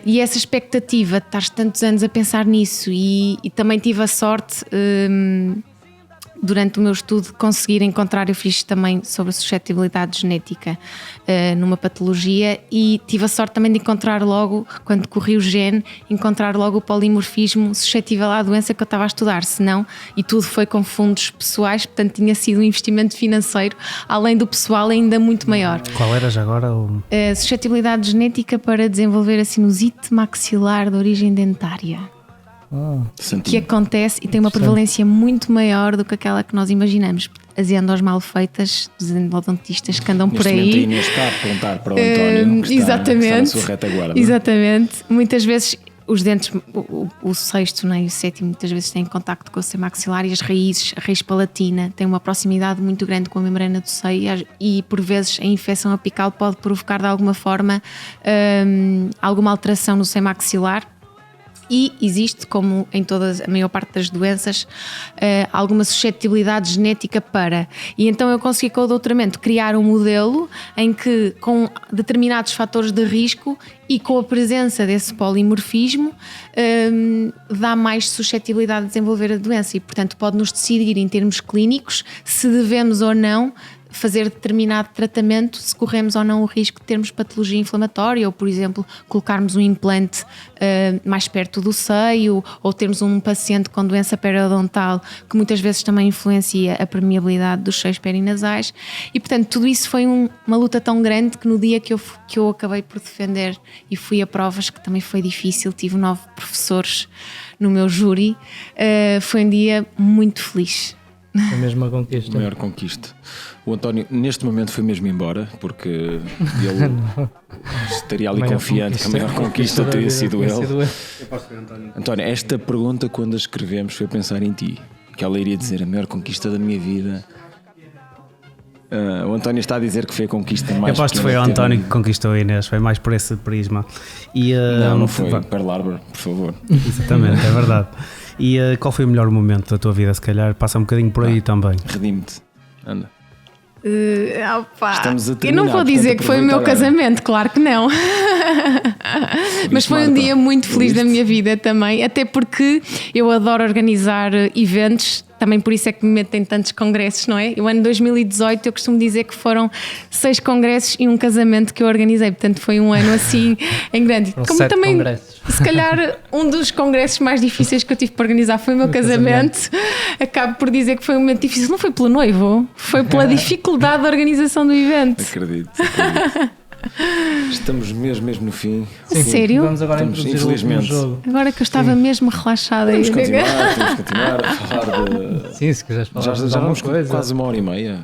E essa expectativa de estar tantos anos a pensar nisso, e também tive a sorte durante o meu estudo, conseguir encontrar, eu fiz também sobre suscetibilidade genética numa patologia e tive a sorte também de encontrar logo, quando corri o gene, encontrar logo o polimorfismo suscetível à doença que eu estava a estudar, senão, e tudo foi com fundos pessoais, portanto tinha sido um investimento financeiro, além do pessoal ainda muito maior. Qual era já agora? Suscetibilidade genética para desenvolver a sinusite maxilar de origem dentária. Que acontece e tem uma prevalência muito maior do que aquela que nós imaginamos. As endos mal feitas dos endodontistas que andam por aí. A Inês está a perguntar para o António, que está na sua retaguarda. Exatamente. Muitas vezes os dentes, o sexto, né, e o sétimo, muitas vezes têm contacto com o seio maxilar e as raízes, a raiz palatina tem uma proximidade muito grande com a membrana do seio e por vezes a infecção apical pode provocar de alguma forma alguma alteração no seio maxilar. E existe, como em a maior parte das doenças, alguma suscetibilidade genética para. E então eu consegui com o doutoramento criar um modelo em que, com determinados fatores de risco e com a presença desse polimorfismo, dá mais suscetibilidade de desenvolver a doença e, portanto, pode-nos decidir em termos clínicos se devemos ou não fazer determinado tratamento, se corremos ou não o risco de termos patologia inflamatória ou, por exemplo, colocarmos um implante mais perto do seio ou termos um paciente com doença periodontal que muitas vezes também influencia a permeabilidade dos seios perinasais e, portanto, tudo isso foi uma luta tão grande que no dia que eu acabei por defender e fui a provas, que também foi difícil, tive 9 professores no meu júri, foi um dia muito feliz. A mesma conquista. A maior conquista. O António, neste momento, foi mesmo embora, porque ele estaria ali confiante que a maior conquista teria sido ele. António, esta pergunta, quando a escrevemos, foi pensar em ti. Que ela iria dizer: a maior conquista da minha vida. O António está a dizer que foi a conquista mais. Eu aposto que foi o António que conquistou a Inês, foi mais por esse prisma. E, não foi. Pearl Harbor, por favor. Exatamente, é verdade. E qual foi o melhor momento da tua vida? Se calhar passa um bocadinho por aí também. Redime-te, anda. Estamos a terminar, eu não vou dizer que foi o meu casamento, claro que não. Mas foi um dia muito feliz da minha vida também, até porque eu adoro organizar eventos. Também por isso é que me meto em tantos congressos, não é? O ano 2018 eu costumo dizer que foram 6 congressos e um casamento que eu organizei, portanto foi um ano assim em grande. Como também, congressos. Se calhar um dos congressos mais difíceis que eu tive para organizar foi o meu casamento. Acabo por dizer que foi um momento difícil, não foi pelo noivo, foi pela dificuldade da organização do evento. Acredito. Estamos mesmo no fim. Sim, sério? Vamos agora infelizmente. Jogo. Agora que eu estava mesmo relaxada. Temos que continuar a falar de... Sim, se quiseres falar já vamos quase 1h30.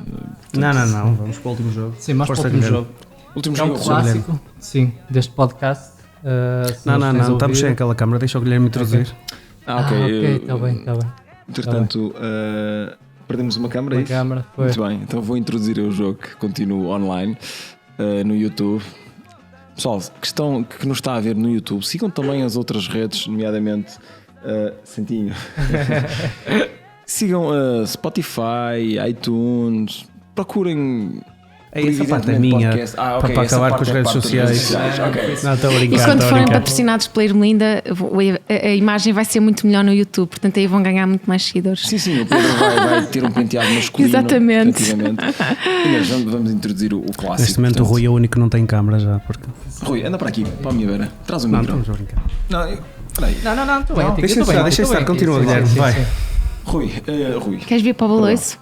Não, vamos para o último jogo. Sim, mais para o último jogo. Último jogo clássico, sim, deste podcast. Não, estamos sem aquela câmara, deixa o Guilherme introduzir. Ok, está bem. Entretanto, perdemos uma câmara, Uma câmara, foi. Muito bem, então vou introduzir o jogo que continua online no YouTube. Pessoal, que nos está a ver no YouTube, sigam também as outras redes, nomeadamente Santinho. Sigam Spotify, iTunes, procurem. Essa parte é minha, para acabar com as redes sociais. Não, estou a brincar. E quando forem patrocinados pela Irmelinda, a imagem vai ser muito melhor no YouTube, portanto aí vão ganhar muito mais seguidores. Sim, o Pedro vai ter um penteado masculino. Exatamente. Mas vamos introduzir o clássico. Neste momento, portanto, o Rui é o único que não tem câmara já. Porque... Rui, anda para aqui, para a minha beira. Traz o micro. Não, estamos a brincar. Não, estou bem. Deixa estar, continua, Guilherme. Vai. Rui. Queres vir para o baloiço?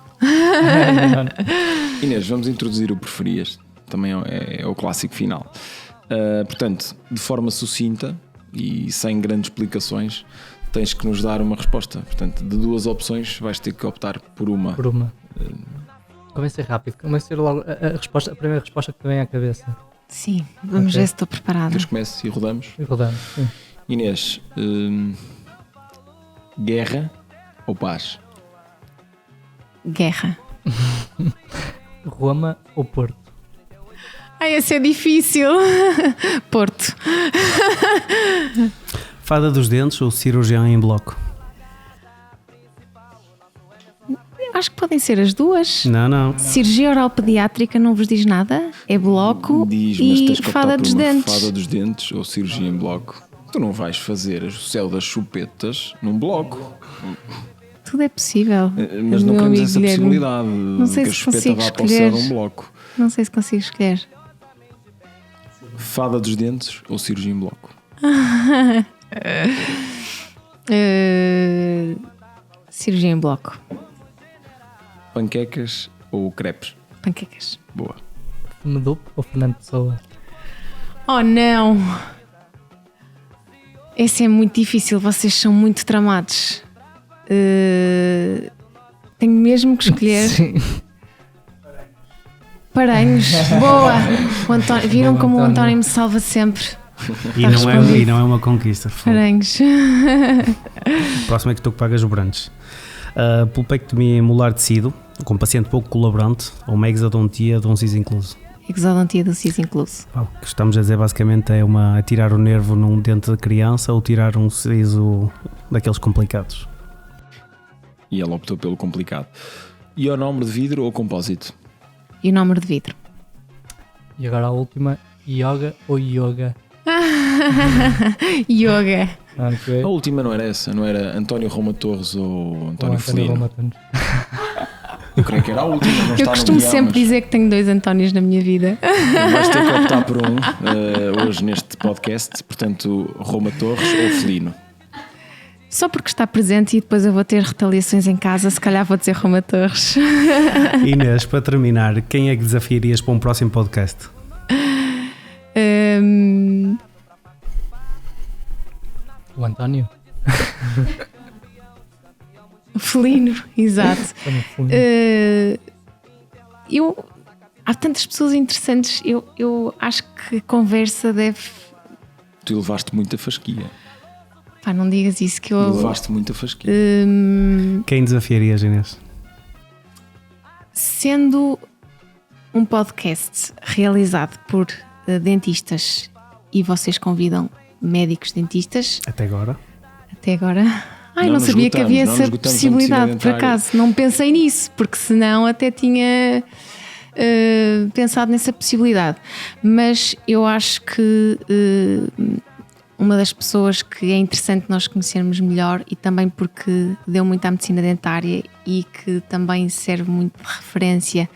Inês, vamos introduzir o preferias. Também é o clássico final. Portanto, de forma sucinta e sem grandes explicações, tens que nos dar uma resposta. Portanto, de 2 opções vais ter que optar por uma. Vai ser rápido, vai ser logo a primeira resposta que te vem à cabeça. Sim, vamos ver se estou preparada. Depois comece e rodamos. Sim. Inês, guerra ou paz? Guerra. Roma ou Porto? Esse é difícil. Porto. Fada dos dentes ou cirurgião em bloco? Acho que podem ser as duas. Não. Cirurgia oral pediátrica não vos diz nada? É bloco e fada dos dentes. Fada dos dentes ou cirurgia em bloco? Tu não vais fazer o céu das chupetas num bloco. Tudo é possível. Mas não Meu queremos amigo essa Guilherme. possibilidade Não sei que a se chupeta consigo vá para o céu escolher. num bloco. Não sei se consigo escolher. Fada dos dentes ou cirurgia em bloco? Cirurgia em bloco. Panquecas ou crepes? Panquecas. Boa. No duplo ou Fernando Pessoa? Oh não! Esse é muito difícil, vocês são muito tramados. Tenho mesmo que escolher. Sim. Paranhos. Boa! O António, viram Bom, como o António. António me salva sempre. E Tá não, respondido. e não é uma conquista. Paranhos. O próximo é que tu que pagas o branches. Pulpectomia molar tecido, com paciente pouco colaborante, ou uma exodontia de um siso incluso. Exodontia do siso incluso. O que estamos a dizer basicamente é tirar o nervo num dente de criança ou tirar um siso daqueles complicados. E ela optou pelo complicado. Ionómero de vidro ou compósito? E o número de vidro. E agora a última, yoga ou yoga? Yoga. Ok. A última não era essa, não era António Roma Torres ou António Felino? Roma Torres. Eu creio que era a última, não está Eu no costumo guião, sempre mas dizer que tenho 2 Antónios na minha vida. vais ter que optar por um hoje neste podcast, portanto, Roma Torres ou Felino? Só porque está presente e depois eu vou ter retaliações em casa, se calhar vou dizer Roma Torres. Inês, para terminar, quem é que desafiarias para um próximo podcast? O António? Felino, exato. Há tantas pessoas interessantes, eu acho que a conversa deve. Tu levaste muita fasquia. Pá, não digas isso que eu. Levaste muita fasquia. Quem desafiarias, Inês? Sendo um podcast realizado por dentistas e vocês convidam médicos dentistas, Até agora? até agora. Ai, Não não nos sabia que havia esgotamos, não essa nos esgotamos na possibilidade, por medicina dentária. acaso. Não pensei nisso, porque senão até tinha pensado nessa possibilidade. Mas eu acho que uma das pessoas que é interessante nós conhecermos melhor, e também porque deu muito à medicina dentária e que também serve muito de referência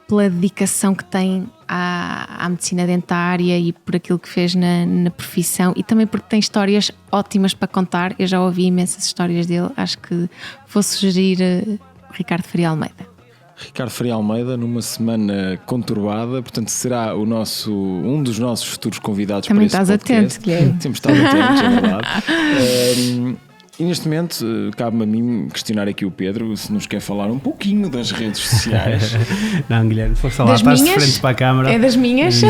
pela dedicação que tem à medicina dentária e por aquilo que fez na profissão, e também porque tem histórias ótimas para contar. Eu já ouvi imensas histórias dele. Acho que vou sugerir Ricardo Faria Almeida. Ricardo Faria Almeida, numa semana conturbada, portanto será um dos nossos futuros convidados Também para este estás podcast. atento, Guilherme. Temos estado atentos, é verdade. E neste momento cabe-me a mim questionar aqui o Pedro se nos quer falar um pouquinho das redes sociais. Não, Guilherme, força lá, Das estás de minhas? frente para a câmara. É das minhas?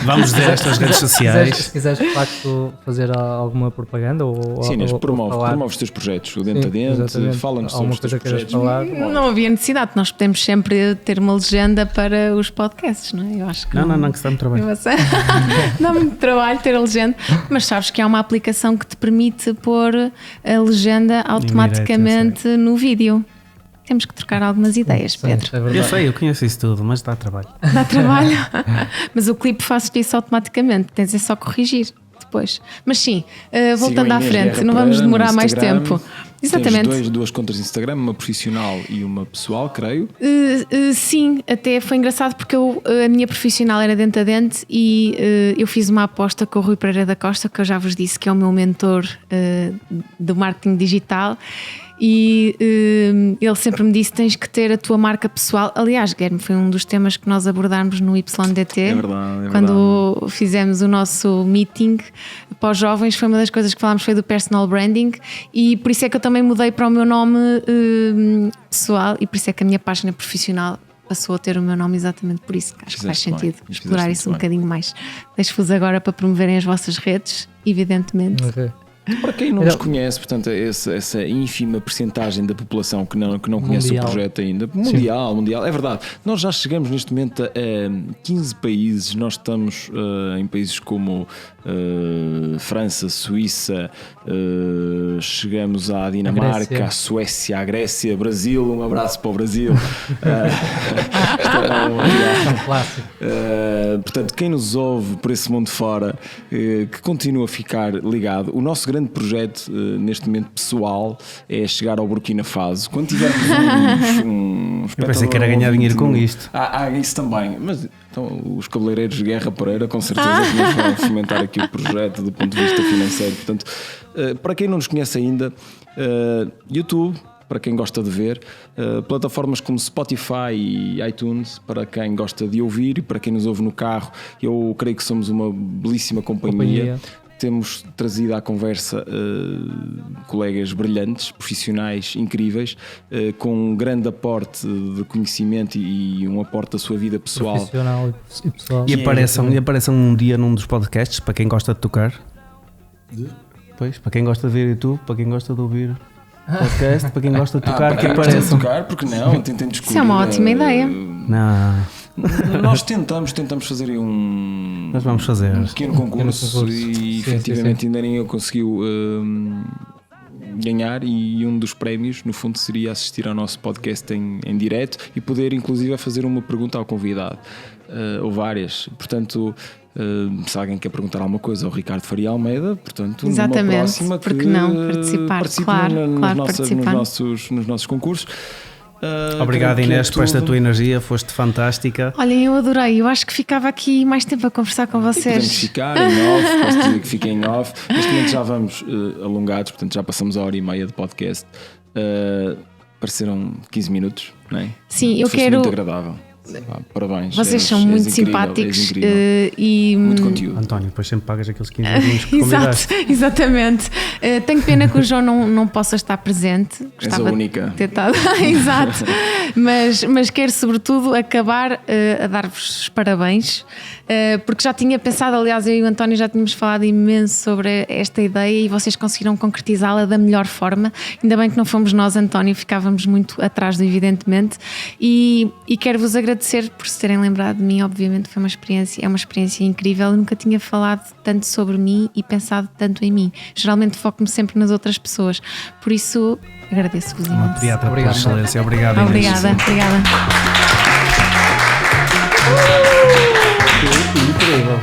Vamos dizer estas redes sociais. Se quiseres de facto fazer alguma propaganda ou Sim, Inês, ou promove falar. os teus projetos, o Dente a Sim, Dente, exatamente. fala-nos sobre Alguma os teus coisa queiras projetos. falar? Não havia necessidade, nós podemos sempre ter uma legenda para os podcasts, não é? Eu acho que Não, que está muito trabalho. Dá muito trabalho ter a legenda, mas sabes que há uma aplicação que te permite pôr a legenda automaticamente no vídeo. Temos que trocar algumas ideias, Sim, Pedro. isso é Eu verdade. sei, eu conheço isso tudo, mas dá trabalho. Dá trabalho. Mas o clipe faço isso automaticamente, tens é só corrigir depois. Mas sim, voltando Sigam a à Inês frente, Guerra não vamos Pereira no demorar mais Instagram. tempo. Exatamente. Tens duas contas de Instagram, uma profissional e uma pessoal, creio. Sim, até foi engraçado porque a minha profissional era dente a dente e eu fiz uma aposta com o Rui Pereira da Costa, que eu já vos disse que é o meu mentor do marketing digital, e ele sempre me disse: tens que ter a tua marca pessoal. Aliás, Guilherme, foi um dos temas que nós abordámos no YDT. É verdade. Quando fizemos o nosso meeting para os jovens, foi uma das coisas que falámos, foi do personal branding, e por isso é que eu também mudei para o meu nome pessoal, e por isso é que a minha página profissional passou a ter o meu nome exatamente por isso. Acho que faz Fizeste bem, sentido fizeste explorar muito isso um bem. bocadinho mais. Deixo-vos agora para promoverem as vossas redes, evidentemente. Ok. Para quem não nos conhece, portanto, essa ínfima percentagem da população que não conhece Mundial. o projeto ainda, mundial, é verdade. Nós já chegamos neste momento a 15 países, nós estamos em países como França, Suíça, chegamos à Dinamarca, Grécia. à Suécia, à Grécia, Brasil, um abraço para o Brasil. Isto é É um clássico. portanto, quem nos ouve por esse mundo fora, que continua a ficar ligado, o nosso grande grande projeto neste momento pessoal é chegar ao Burkina Faso. Quando tivermos um Eu pensei que era ganhar dinheiro com isto. Isso também. Mas então, os cabeleireiros de Guerra Pereira com certeza que nos vão fomentar aqui o projeto do ponto de vista financeiro. Portanto, para quem não nos conhece ainda, YouTube, para quem gosta de ver, plataformas como Spotify e iTunes para quem gosta de ouvir, e para quem nos ouve no carro, eu creio que somos uma belíssima companhia. Temos trazido à conversa colegas brilhantes, profissionais incríveis, com um grande aporte de conhecimento e um aporte da sua vida pessoal. Profissional e pessoal. E apareçam um dia num dos podcasts, para quem gosta de tocar. Pois, para quem gosta de ver YouTube, para quem gosta de ouvir podcast, para quem gosta de tocar, para quem gosta de tocar, porque não? Tentem descobrir. Isso é uma ótima ideia. Não. Nós tentamos fazer aí Nós vamos fazer um pequeno concurso e efetivamente ainda nem eu conseguiu ganhar, e um dos prémios no fundo seria assistir ao nosso podcast em direto e poder inclusive fazer uma pergunta ao convidado, ou várias. Portanto, se alguém quer perguntar alguma coisa ao Ricardo Faria Almeida, portanto, exatamente, numa próxima, porque não participe claro, participar. nos nossos concursos. Obrigado, Inês, por esta tua energia, foste fantástica. Olhem, eu adorei, eu acho que ficava aqui mais tempo a conversar com vocês. Podemos ficar em off, posso dizer que fiquem em off. Neste momento já vamos alongados, portanto já passamos a hora e meia de podcast. Pareceram 15 minutos, não é? Sim, eu Foste quero. muito agradável. Parabéns. Vocês são muito simpáticos e muito conteúdo. António, depois sempre pagas aqueles 15 minutos que convidaste. Exatamente. Tenho pena que o João não possa estar presente. És a única. Exato. Mas quero sobretudo acabar a dar-vos os parabéns, porque já tinha pensado, aliás, eu e o António já tínhamos falado imenso sobre esta ideia e vocês conseguiram concretizá-la da melhor forma. Ainda bem que não fomos nós, António, ficávamos muito atrás do evidentemente, e quero-vos agradecer por se terem lembrado de mim. Obviamente é uma experiência incrível. Eu nunca tinha falado tanto sobre mim e pensado tanto em mim. Geralmente foco-me sempre nas outras pessoas, por isso agradeço-vos Uma imenso. pediatra por excelência. Obrigado, Inês. Obrigada. Incrível.